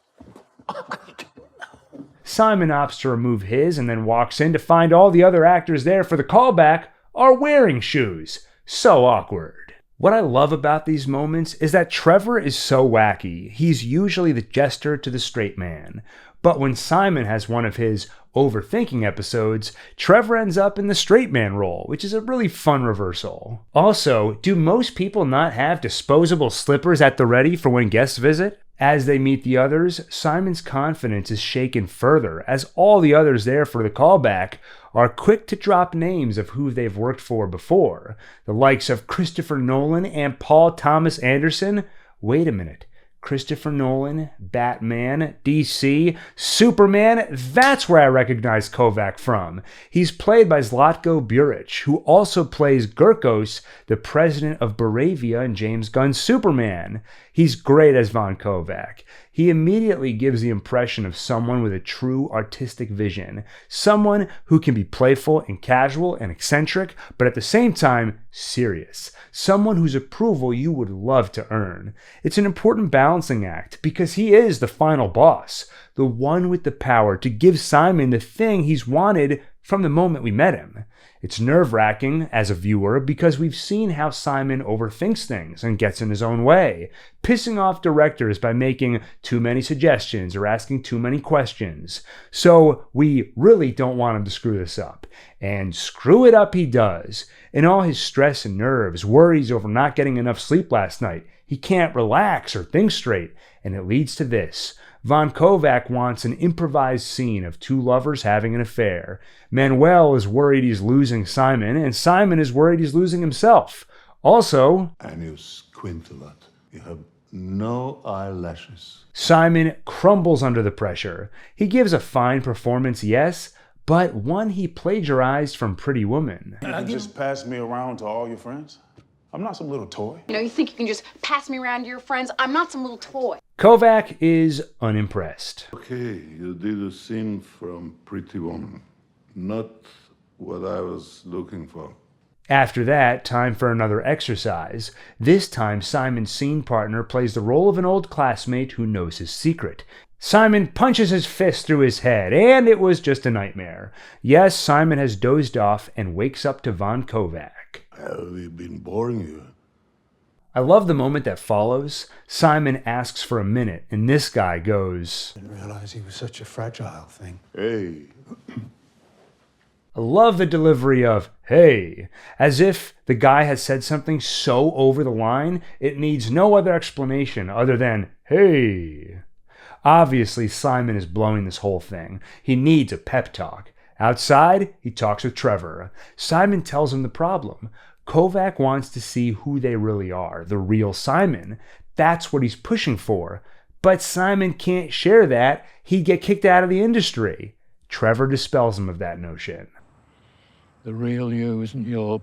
Simon opts to remove his and then walks in to find all the other actors there for the callback are wearing shoes. So awkward. What I love about these moments is that Trevor is so wacky. He's usually the jester to the straight man. But when Simon has one of his overthinking episodes, Trevor ends up in the straight man role, which is a really fun reversal. Also, do most people not have disposable slippers at the ready for when guests visit? As they meet the others, Simon's confidence is shaken further as all the others there for the callback are quick to drop names of who they've worked for before. The likes of Christopher Nolan and Paul Thomas Anderson. Wait a minute. Christopher Nolan, Batman, DC, Superman, that's where I recognize Kovac from. He's played by Zlatko Buric, who also plays Gurkos, the president of Baravia in James Gunn's Superman. He's great as Von Kovac. He immediately gives the impression of someone with a true artistic vision, someone who can be playful and casual and eccentric, but at the same time, serious, someone whose approval you would love to earn. It's an important balancing act because he is the final boss, the one with the power to give Simon the thing he's wanted from the moment we met him. It's nerve-wracking as a viewer because we've seen how Simon overthinks things and gets in his own way, pissing off directors by making too many suggestions or asking too many questions. So we really don't want him to screw this up. And screw it up he does. In all his stress and nerves, worries over not getting enough sleep last night, he can't relax or think straight, and it leads to this. Von Kovac wants an improvised scene of two lovers having an affair. Manuel is worried he's losing Simon, and Simon is worried he's losing himself. Also, and you squint a lot. You have no eyelashes. Simon crumbles under the pressure. He gives a fine performance, yes, but one he plagiarized from Pretty Woman. You can just pass me around to all your friends? I'm not some little toy. You know, you think you can just pass me around to your friends? I'm not some little toy. Kovac is unimpressed. Okay, you did a scene from Pretty Woman. Not what I was looking for. After that, time for another exercise. This time, Simon's scene partner plays the role of an old classmate who knows his secret. Simon punches his fist through his head, and it was just a nightmare. Yes, Simon has dozed off and wakes up to Von Kovac. Have we been boring you? I love the moment that follows. Simon asks for a minute, and this guy goes, Didn't realize he was such a fragile thing. Hey. I love the delivery of, hey, as if the guy has said something so over the line, it needs no other explanation other than, hey. Obviously, Simon is blowing this whole thing. He needs a pep talk. Outside, he talks with Trevor. Simon tells him the problem. Kovac wants to see who they really are, the real Simon. That's what he's pushing for. But Simon can't share that. He'd get kicked out of the industry. Trevor dispels him of that notion. The real you isn't your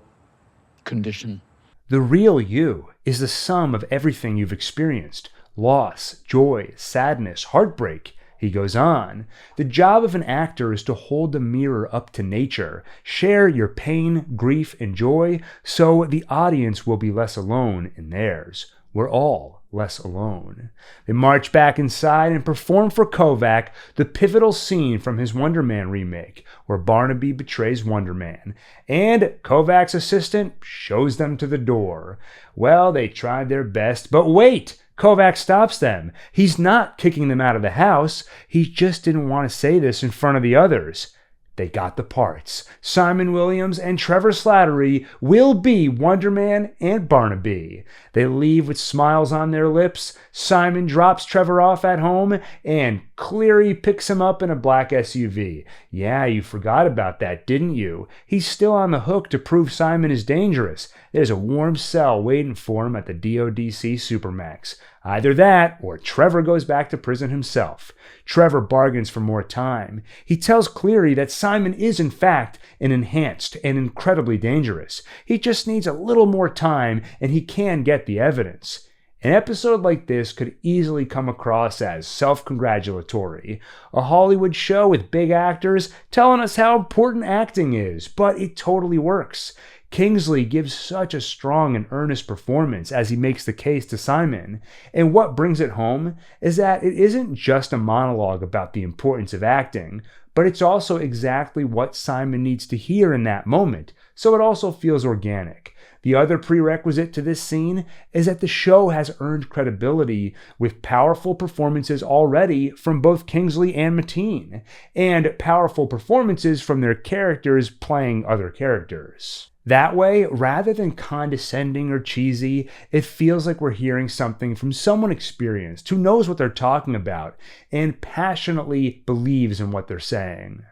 condition. The real you is the sum of everything you've experienced. Loss, joy, sadness, heartbreak. He goes on. The job of an actor is to hold the mirror up to nature, share your pain, grief, and joy, so the audience will be less alone in theirs. We're all less alone. They march back inside and perform for Kovac the pivotal scene from his Wonder Man remake, where Barnaby betrays Wonder Man, and Kovac's assistant shows them to the door. Well, they tried their best, but wait! Kovac stops them. He's not kicking them out of the house. He just didn't want to say this in front of the others. They got the parts. Simon Williams and Trevor Slattery will be Wonder Man and Barnaby. They leave with smiles on their lips. Simon drops Trevor off at home, and Cleary picks him up in a black SUV. Yeah, you forgot about that, didn't you? He's still on the hook to prove Simon is dangerous. There's a warm cell waiting for him at the DODC Supermax. Either that, or Trevor goes back to prison himself. Trevor bargains for more time. He tells Cleary that Simon is in fact an enhanced and incredibly dangerous. He just needs a little more time and he can get the evidence. An episode like this could easily come across as self-congratulatory. A Hollywood show with big actors telling us how important acting is, but it totally works. Kingsley gives such a strong and earnest performance as he makes the case to Simon, and what brings it home is that it isn't just a monologue about the importance of acting, but it's also exactly what Simon needs to hear in that moment, so it also feels organic. The other prerequisite to this scene is that the show has earned credibility with powerful performances already from both Kingsley and Mateen, and powerful performances from their characters playing other characters. That way, rather than condescending or cheesy, it feels like we're hearing something from someone experienced who knows what they're talking about and passionately believes in what they're saying.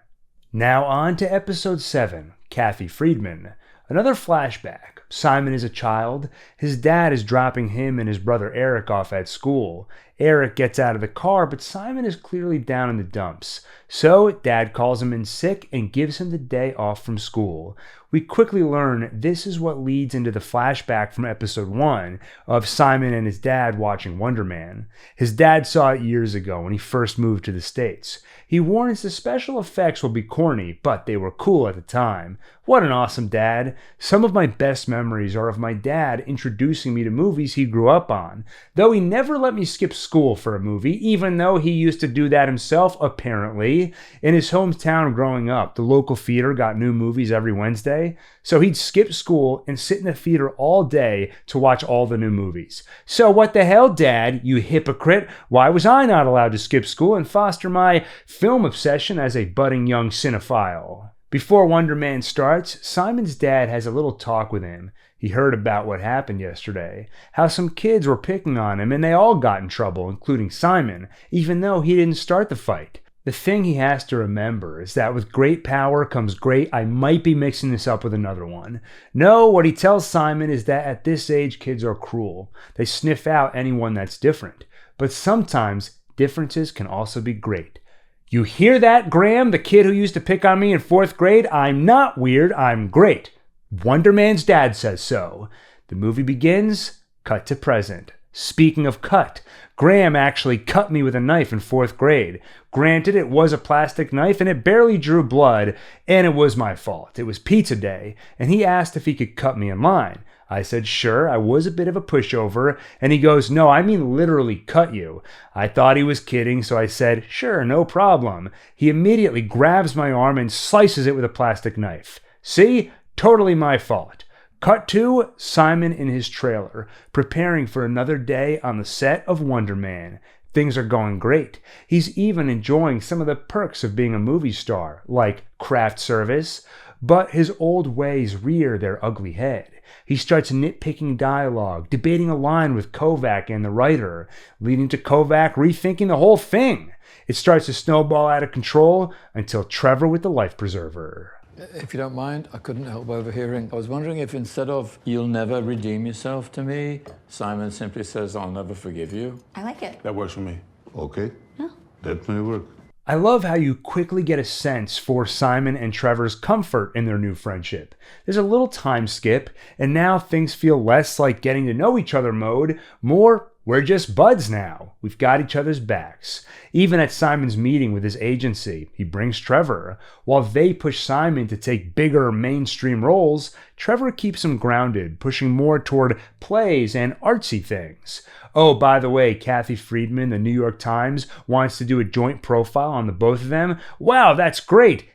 Now on to episode 7, Kathy Friedman. Another flashback. Simon is a child. His dad is dropping him and his brother Eric off at school. Eric gets out of the car, but Simon is clearly down in the dumps. So Dad calls him in sick and gives him the day off from school. We quickly learn this is what leads into the flashback from episode 1 of Simon and his dad watching Wonder Man. His dad saw it years ago when he first moved to the States. He warns the special effects will be corny, but they were cool at the time. What an awesome dad. Some of my best memories are of my dad introducing me to movies he grew up on, though he never let me skip school for a movie, even though he used to do that himself, apparently. In his hometown growing up, the local theater got new movies every Wednesday, so he'd skip school and sit in the theater all day to watch all the new movies. So what the hell, Dad, you hypocrite? Why was I not allowed to skip school and foster my film obsession as a budding young cinephile? Before Wonder Man starts, Simon's dad has a little talk with him. He heard about what happened yesterday, how some kids were picking on him and they all got in trouble, including Simon, even though he didn't start the fight. The thing he has to remember is that with great power comes great, I might be mixing this up with another one. No, what he tells Simon is that at this age kids are cruel. They sniff out anyone that's different. But sometimes differences can also be great. You hear that, Graham, the kid who used to pick on me in 4th grade? I'm not weird, I'm great. Wonder Man's dad says so. The movie begins, cut to present. Speaking of cut, Graham actually cut me with a knife in 4th grade. Granted, it was a plastic knife and it barely drew blood, and it was my fault. It was pizza day, and he asked if he could cut me in line. I said, sure, I was a bit of a pushover. And he goes, no, I mean literally cut you. I thought he was kidding, so I said, sure, no problem. He immediately grabs my arm and slices it with a plastic knife. See? Totally my fault. Cut to Simon in his trailer, preparing for another day on the set of Wonder Man. Things are going great. He's even enjoying some of the perks of being a movie star, like craft service. But his old ways rear their ugly head. He starts nitpicking dialogue, debating a line with Kovac and the writer, leading to Kovac rethinking the whole thing. It starts to snowball out of control until Trevor with the life preserver. If you don't mind, I couldn't help overhearing. I was wondering if instead of "you'll never redeem yourself to me," Simon simply says, "I'll never forgive you." I like it. That works for me. Okay. That may work. I love how you quickly get a sense for Simon and Trevor's comfort in their new friendship. There's a little time skip, and now things feel less like getting to know each other mode, more we're just buds now. We've got each other's backs. Even at Simon's meeting with his agency, he brings Trevor. While they push Simon to take bigger mainstream roles, Trevor keeps him grounded, pushing more toward plays and artsy things. Oh, by the way, Kathy Friedman, the New York Times, wants to do a joint profile on the both of them. Wow, that's great.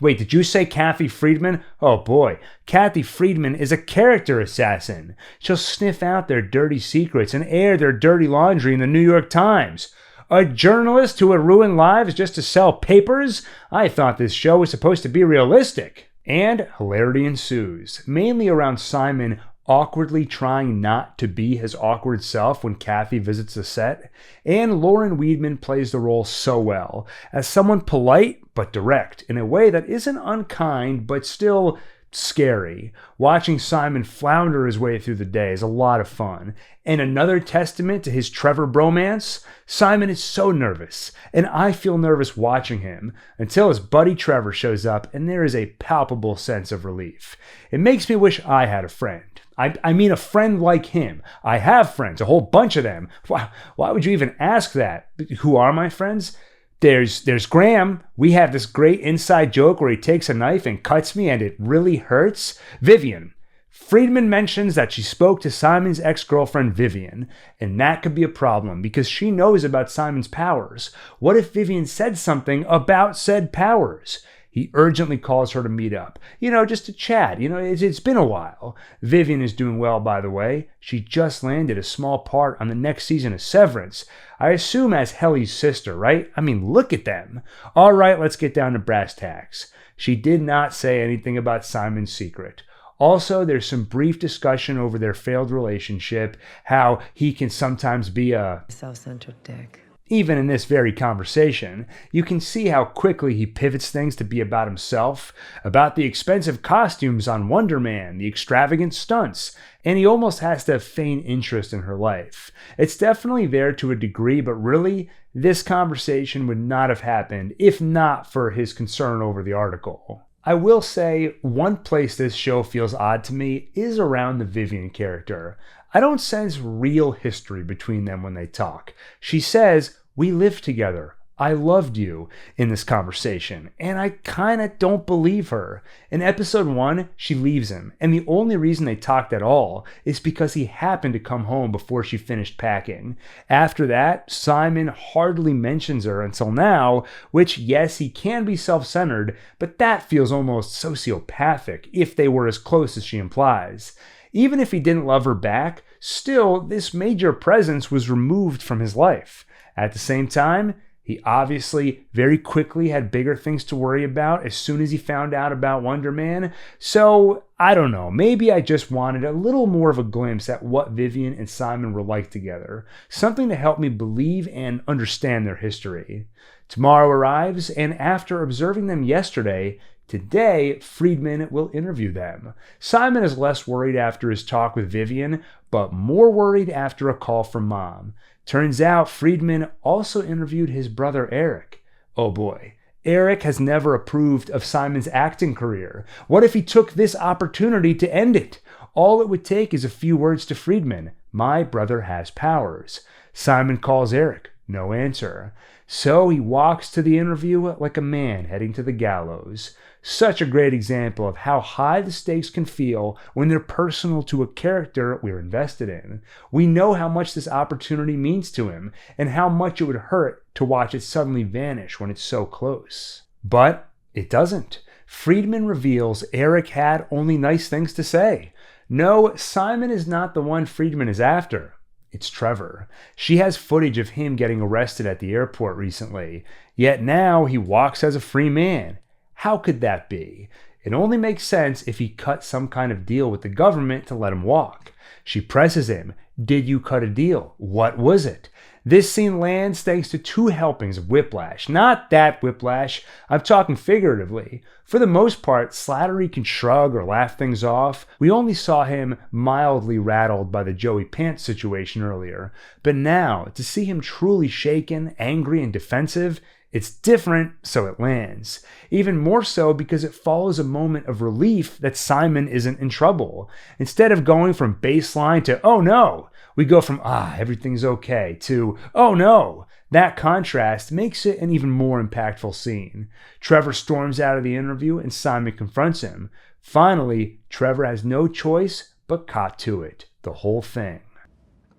Wait, did you say Kathy Friedman? Oh boy, Kathy Friedman is a character assassin. She'll sniff out their dirty secrets and air their dirty laundry in the New York Times. A journalist who would ruin lives just to sell papers? I thought this show was supposed to be realistic. And hilarity ensues, mainly around Simon awkwardly trying not to be his awkward self when Kathy visits the set. And Lauren Weidman plays the role so well, as someone polite but direct, in a way that isn't unkind but still scary. Watching Simon flounder his way through the day is a lot of fun. And another testament to his Trevor bromance, Simon is so nervous, and I feel nervous watching him, until his buddy Trevor shows up and there is a palpable sense of relief. It makes me wish I had a friend. I mean a friend like him. I have friends, a whole bunch of them. Why would you even ask that? Who are my friends? There's Graham. We have this great inside joke where he takes a knife and cuts me and it really hurts. Vivian. Friedman mentions that she spoke to Simon's ex-girlfriend Vivian, and that could be a problem because she knows about Simon's powers. What if Vivian said something about said powers? He urgently calls her to meet up, just to chat. It's been a while. Vivian is doing well, by the way. She just landed a small part on the next season of Severance. I assume as Helly's sister, right? I mean, look at them. All right, let's get down to brass tacks. She did not say anything about Simon's secret. Also, there's some brief discussion over their failed relationship, how he can sometimes be a self-centered dick. Even in this very conversation, you can see how quickly he pivots things to be about himself, about the expensive costumes on Wonder Man, the extravagant stunts, and he almost has to feign interest in her life. It's definitely there to a degree, but really, this conversation would not have happened if not for his concern over the article. I will say, one place this show feels odd to me is around the Vivian character. I don't sense real history between them when they talk. She says, "We lived together. I loved you," in this conversation, and I kinda don't believe her. In episode 1, she leaves him, and the only reason they talked at all is because he happened to come home before she finished packing. After that, Simon hardly mentions her until now, which, yes, he can be self-centered, but that feels almost sociopathic if they were as close as she implies. Even if he didn't love her back, still, this major presence was removed from his life. At the same time, he obviously very quickly had bigger things to worry about as soon as he found out about Wonder Man. So, I don't know, maybe I just wanted a little more of a glimpse at what Vivian and Simon were like together. Something to help me believe and understand their history. Tomorrow arrives, and after observing them yesterday, today, Friedman will interview them. Simon is less worried after his talk with Vivian, but more worried after a call from Mom. Turns out Friedman also interviewed his brother Eric. Oh boy, Eric has never approved of Simon's acting career. What if he took this opportunity to end it? All it would take is a few words to Friedman. "My brother has powers." Simon calls Eric. No answer. So he walks to the interview like a man heading to the gallows. Such a great example of how high the stakes can feel when they're personal to a character we're invested in. We know how much this opportunity means to him, and how much it would hurt to watch it suddenly vanish when it's so close. But it doesn't. Friedman reveals Eric had only nice things to say. No, Simon is not the one Friedman is after. It's Trevor. She has footage of him getting arrested at the airport recently, yet now he walks as a free man. How could that be? It only makes sense if he cut some kind of deal with the government to let him walk. She presses him. Did you cut a deal? What was it? This scene lands thanks to 2 helpings of whiplash. Not that whiplash, I'm talking figuratively. For the most part, Slattery can shrug or laugh things off. We only saw him mildly rattled by the Joey Pants situation earlier. But now, to see him truly shaken, angry, and defensive, it's different, so it lands. Even more so because it follows a moment of relief that Simon isn't in trouble. Instead of going from baseline to, oh no, we go from, everything's okay, to, oh no. That contrast makes it an even more impactful scene. Trevor storms out of the interview and Simon confronts him. Finally, Trevor has no choice but cop to it. The whole thing.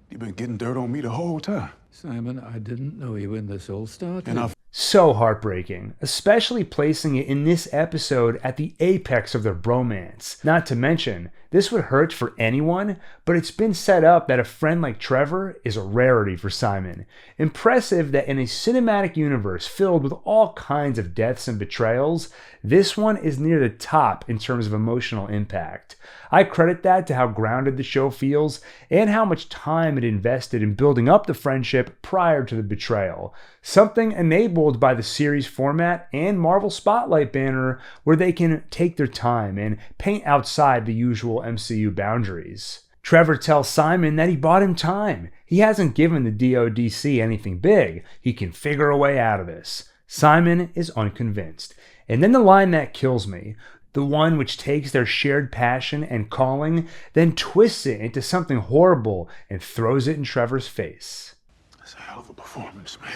You've been getting dirt on me the whole time. Simon, I didn't know you when this all started. So heartbreaking, especially placing it in this episode at the apex of their bromance. Not to mention, this would hurt for anyone, but it's been set up that a friend like Trevor is a rarity for Simon. Impressive that in a cinematic universe filled with all kinds of deaths and betrayals, this one is near the top in terms of emotional impact. I credit that to how grounded the show feels and how much time it invested in building up the friendship prior to the betrayal. Something enabled by the series format and Marvel Spotlight banner where they can take their time and paint outside the usual MCU boundaries. Trevor tells Simon that he bought him time. He hasn't given the DODC anything big. He can figure a way out of this. Simon is unconvinced. And then the line that kills me, the one which takes their shared passion and calling, then twists it into something horrible and throws it in Trevor's face. That's a hell of a performance, man.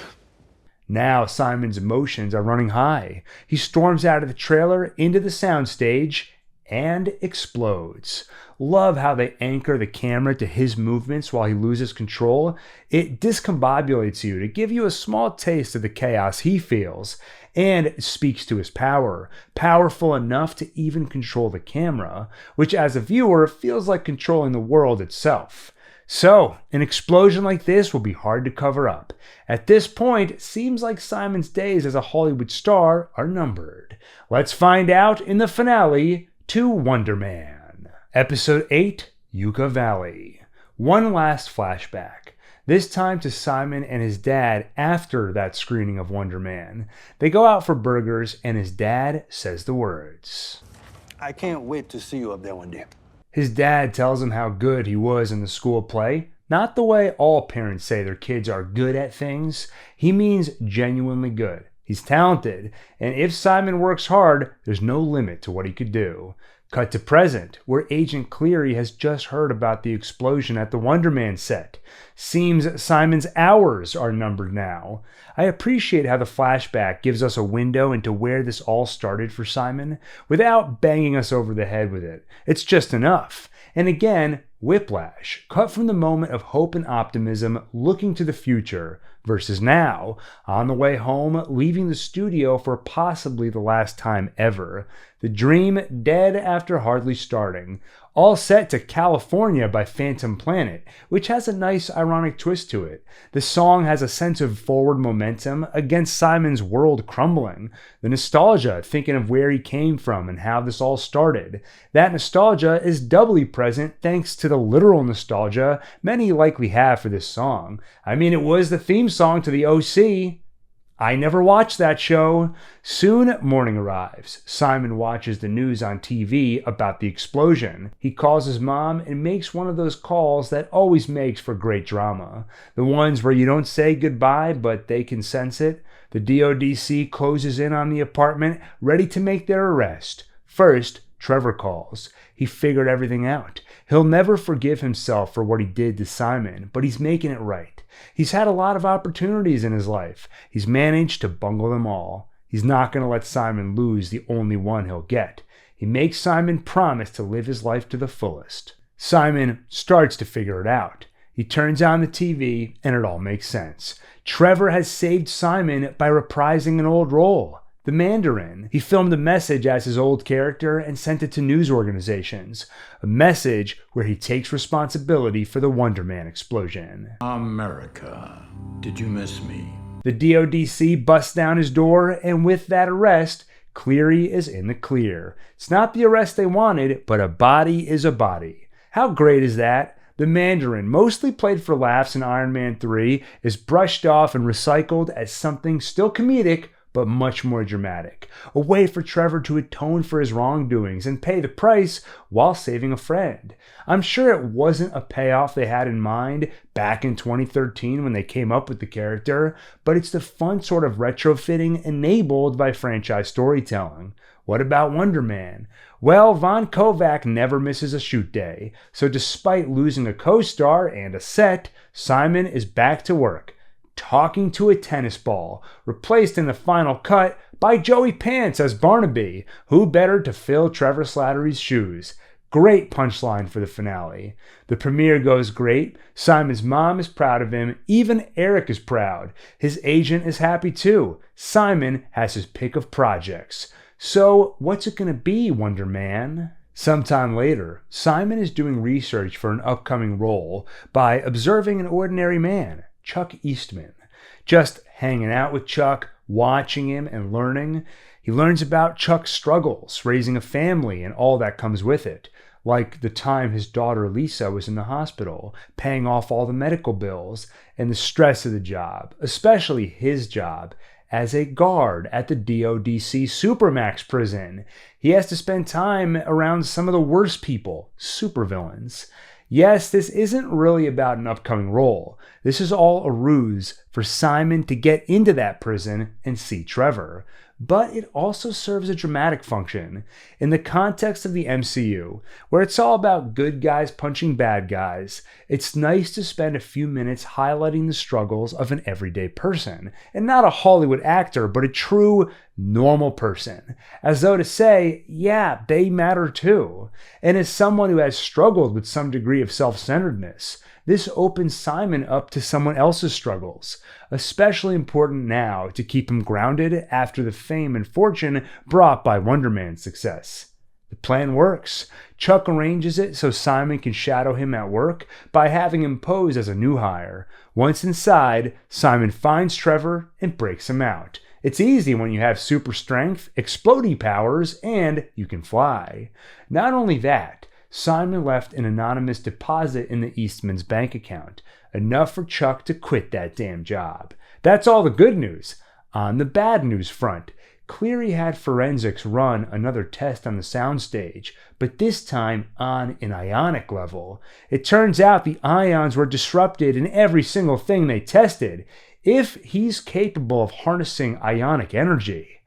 Now Simon's emotions are running high. He storms out of the trailer into the soundstage and explodes. Love how they anchor the camera to his movements while he loses control. It discombobulates you to give you a small taste of the chaos he feels, and it speaks to his power, powerful enough to even control the camera, which as a viewer feels like controlling the world itself. So, an explosion like this will be hard to cover up. At this point, it seems like Simon's days as a Hollywood star are numbered. Let's find out in the finale to Wonder Man. Episode 8, Yucca Valley. One last flashback. This time to Simon and his dad after that screening of Wonder Man. They go out for burgers and his dad says the words. I can't wait to see you up there one day. His dad tells him how good he was in the school play. Not the way all parents say their kids are good at things. He means genuinely good. He's talented, and if Simon works hard, there's no limit to what he could do. Cut to present, where Agent Cleary has just heard about the explosion at the Wonder Man set. Seems Simon's hours are numbered now. I appreciate how the flashback gives us a window into where this all started for Simon, without banging us over the head with it. It's just enough. And again, whiplash, cut from the moment of hope and optimism, looking to the future, versus now, on the way home, leaving the studio for possibly the last time ever. The dream dead after hardly starting. All set to California by Phantom Planet, which has a nice ironic twist to it. The song has a sense of forward momentum against Simon's world crumbling. The nostalgia, thinking of where he came from and how this all started. That nostalgia is doubly present thanks to the literal nostalgia many likely have for this song. I mean, it was the theme song to the OC. I never watched that show. Soon morning arrives. Simon watches the news on TV about the explosion. He calls his mom and makes one of those calls that always makes for great drama. The ones where you don't say goodbye, but they can sense it. The DODC closes in on the apartment, ready to make their arrest. First, Trevor calls. He figured everything out. He'll never forgive himself for what he did to Simon, but he's making it right. He's had a lot of opportunities in his life. He's managed to bungle them all. He's not going to let Simon lose the only one he'll get. He makes Simon promise to live his life to the fullest. Simon starts to figure it out. He turns on the TV, and it all makes sense. Trevor has saved Simon by reprising an old role, the Mandarin. He filmed a message as his old character and sent it to news organizations. A message where he takes responsibility for the Wonder Man explosion. America, did you miss me? The DODC busts down his door, and with that arrest, Cleary is in the clear. It's not the arrest they wanted, but a body is a body. How great is that? The Mandarin, mostly played for laughs in Iron Man 3, is brushed off and recycled as something still comedic, but much more dramatic. A way for Trevor to atone for his wrongdoings and pay the price while saving a friend. I'm sure it wasn't a payoff they had in mind back in 2013 when they came up with the character, but it's the fun sort of retrofitting enabled by franchise storytelling. What about Wonder Man? Well, Von Kovac never misses a shoot day, so despite losing a co-star and a set, Simon is back to work, talking to a tennis ball, replaced in the final cut by Joey Pants as Barnaby. Who better to fill Trevor Slattery's shoes? Great punchline for the finale. The premiere goes great. Simon's mom is proud of him. Even Eric is proud. His agent is happy too. Simon has his pick of projects. So, what's it going to be, Wonder Man? Sometime later, Simon is doing research for an upcoming role by observing an ordinary man, Chuck Eastman. Just hanging out with Chuck, watching him and learning. He learns about Chuck's struggles, raising a family and all that comes with it. Like the time his daughter Lisa was in the hospital, paying off all the medical bills, and the stress of the job, especially his job, as a guard at the DODC Supermax prison. He has to spend time around some of the worst people, supervillains. Yes, this isn't really about an upcoming role. This is all a ruse for Simon to get into that prison and see Trevor. But it also serves a dramatic function in the context of the MCU, where it's all about good guys punching bad guys. It's nice to spend a few minutes highlighting the struggles of an everyday person, and not a Hollywood actor, but a true, normal person, as though to say, yeah, they matter too. And as someone who has struggled with some degree of self-centeredness, this opens Simon up to someone else's struggles, especially important now to keep him grounded after the fame and fortune brought by Wonder Man's success. The plan works. Chuck arranges it so Simon can shadow him at work by having him pose as a new hire. Once inside, Simon finds Trevor and breaks him out. It's easy when you have super strength, explodey powers, and you can fly. Not only that, Simon left an anonymous deposit in the Eastman's bank account, enough for Chuck to quit that damn job. That's all the good news. On the bad news front, Cleary had forensics run another test on the soundstage, but this time on an ionic level. It turns out the ions were disrupted in every single thing they tested. If he's capable of harnessing ionic energy,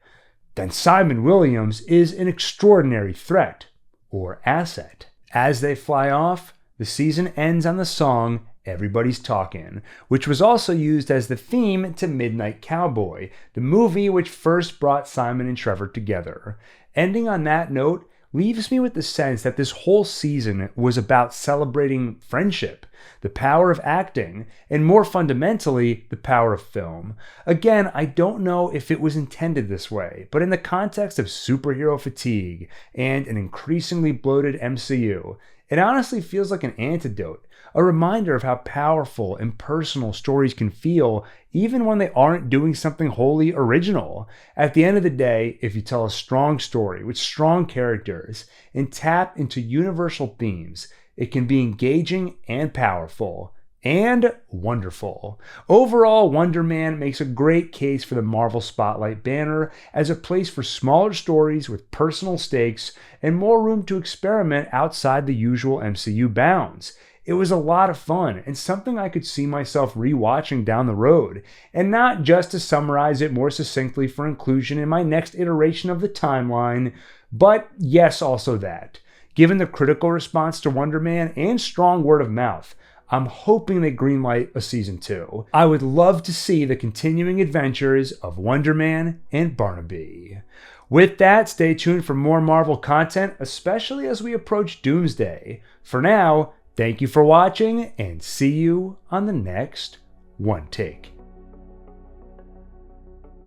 then Simon Williams is an extraordinary threat, or asset. As they fly off, the season ends on the song Everybody's Talkin', which was also used as the theme to Midnight Cowboy, the movie which first brought Simon and Trevor together. Ending on that note leaves me with the sense that this whole season was about celebrating friendship, the power of acting, and more fundamentally, the power of film. Again, I don't know if it was intended this way, but in the context of superhero fatigue and an increasingly bloated MCU, it honestly feels like an antidote, a reminder of how powerful and personal stories can feel even when they aren't doing something wholly original. At the end of the day, if you tell a strong story with strong characters and tap into universal themes, it can be engaging and powerful and wonderful. Overall, Wonder Man makes a great case for the Marvel Spotlight banner as a place for smaller stories with personal stakes and more room to experiment outside the usual MCU bounds. It was a lot of fun and something I could see myself rewatching down the road, and not just to summarize it more succinctly for inclusion in my next iteration of the timeline, But yes, also that. Given the critical response to Wonder Man and strong word of mouth, I'm hoping they greenlight a season 2. I would love to see the continuing adventures of Wonder Man and Barnaby. With that, stay tuned for more Marvel content, especially as we approach Doomsday. For now, thank you for watching, and see you on the next One Take.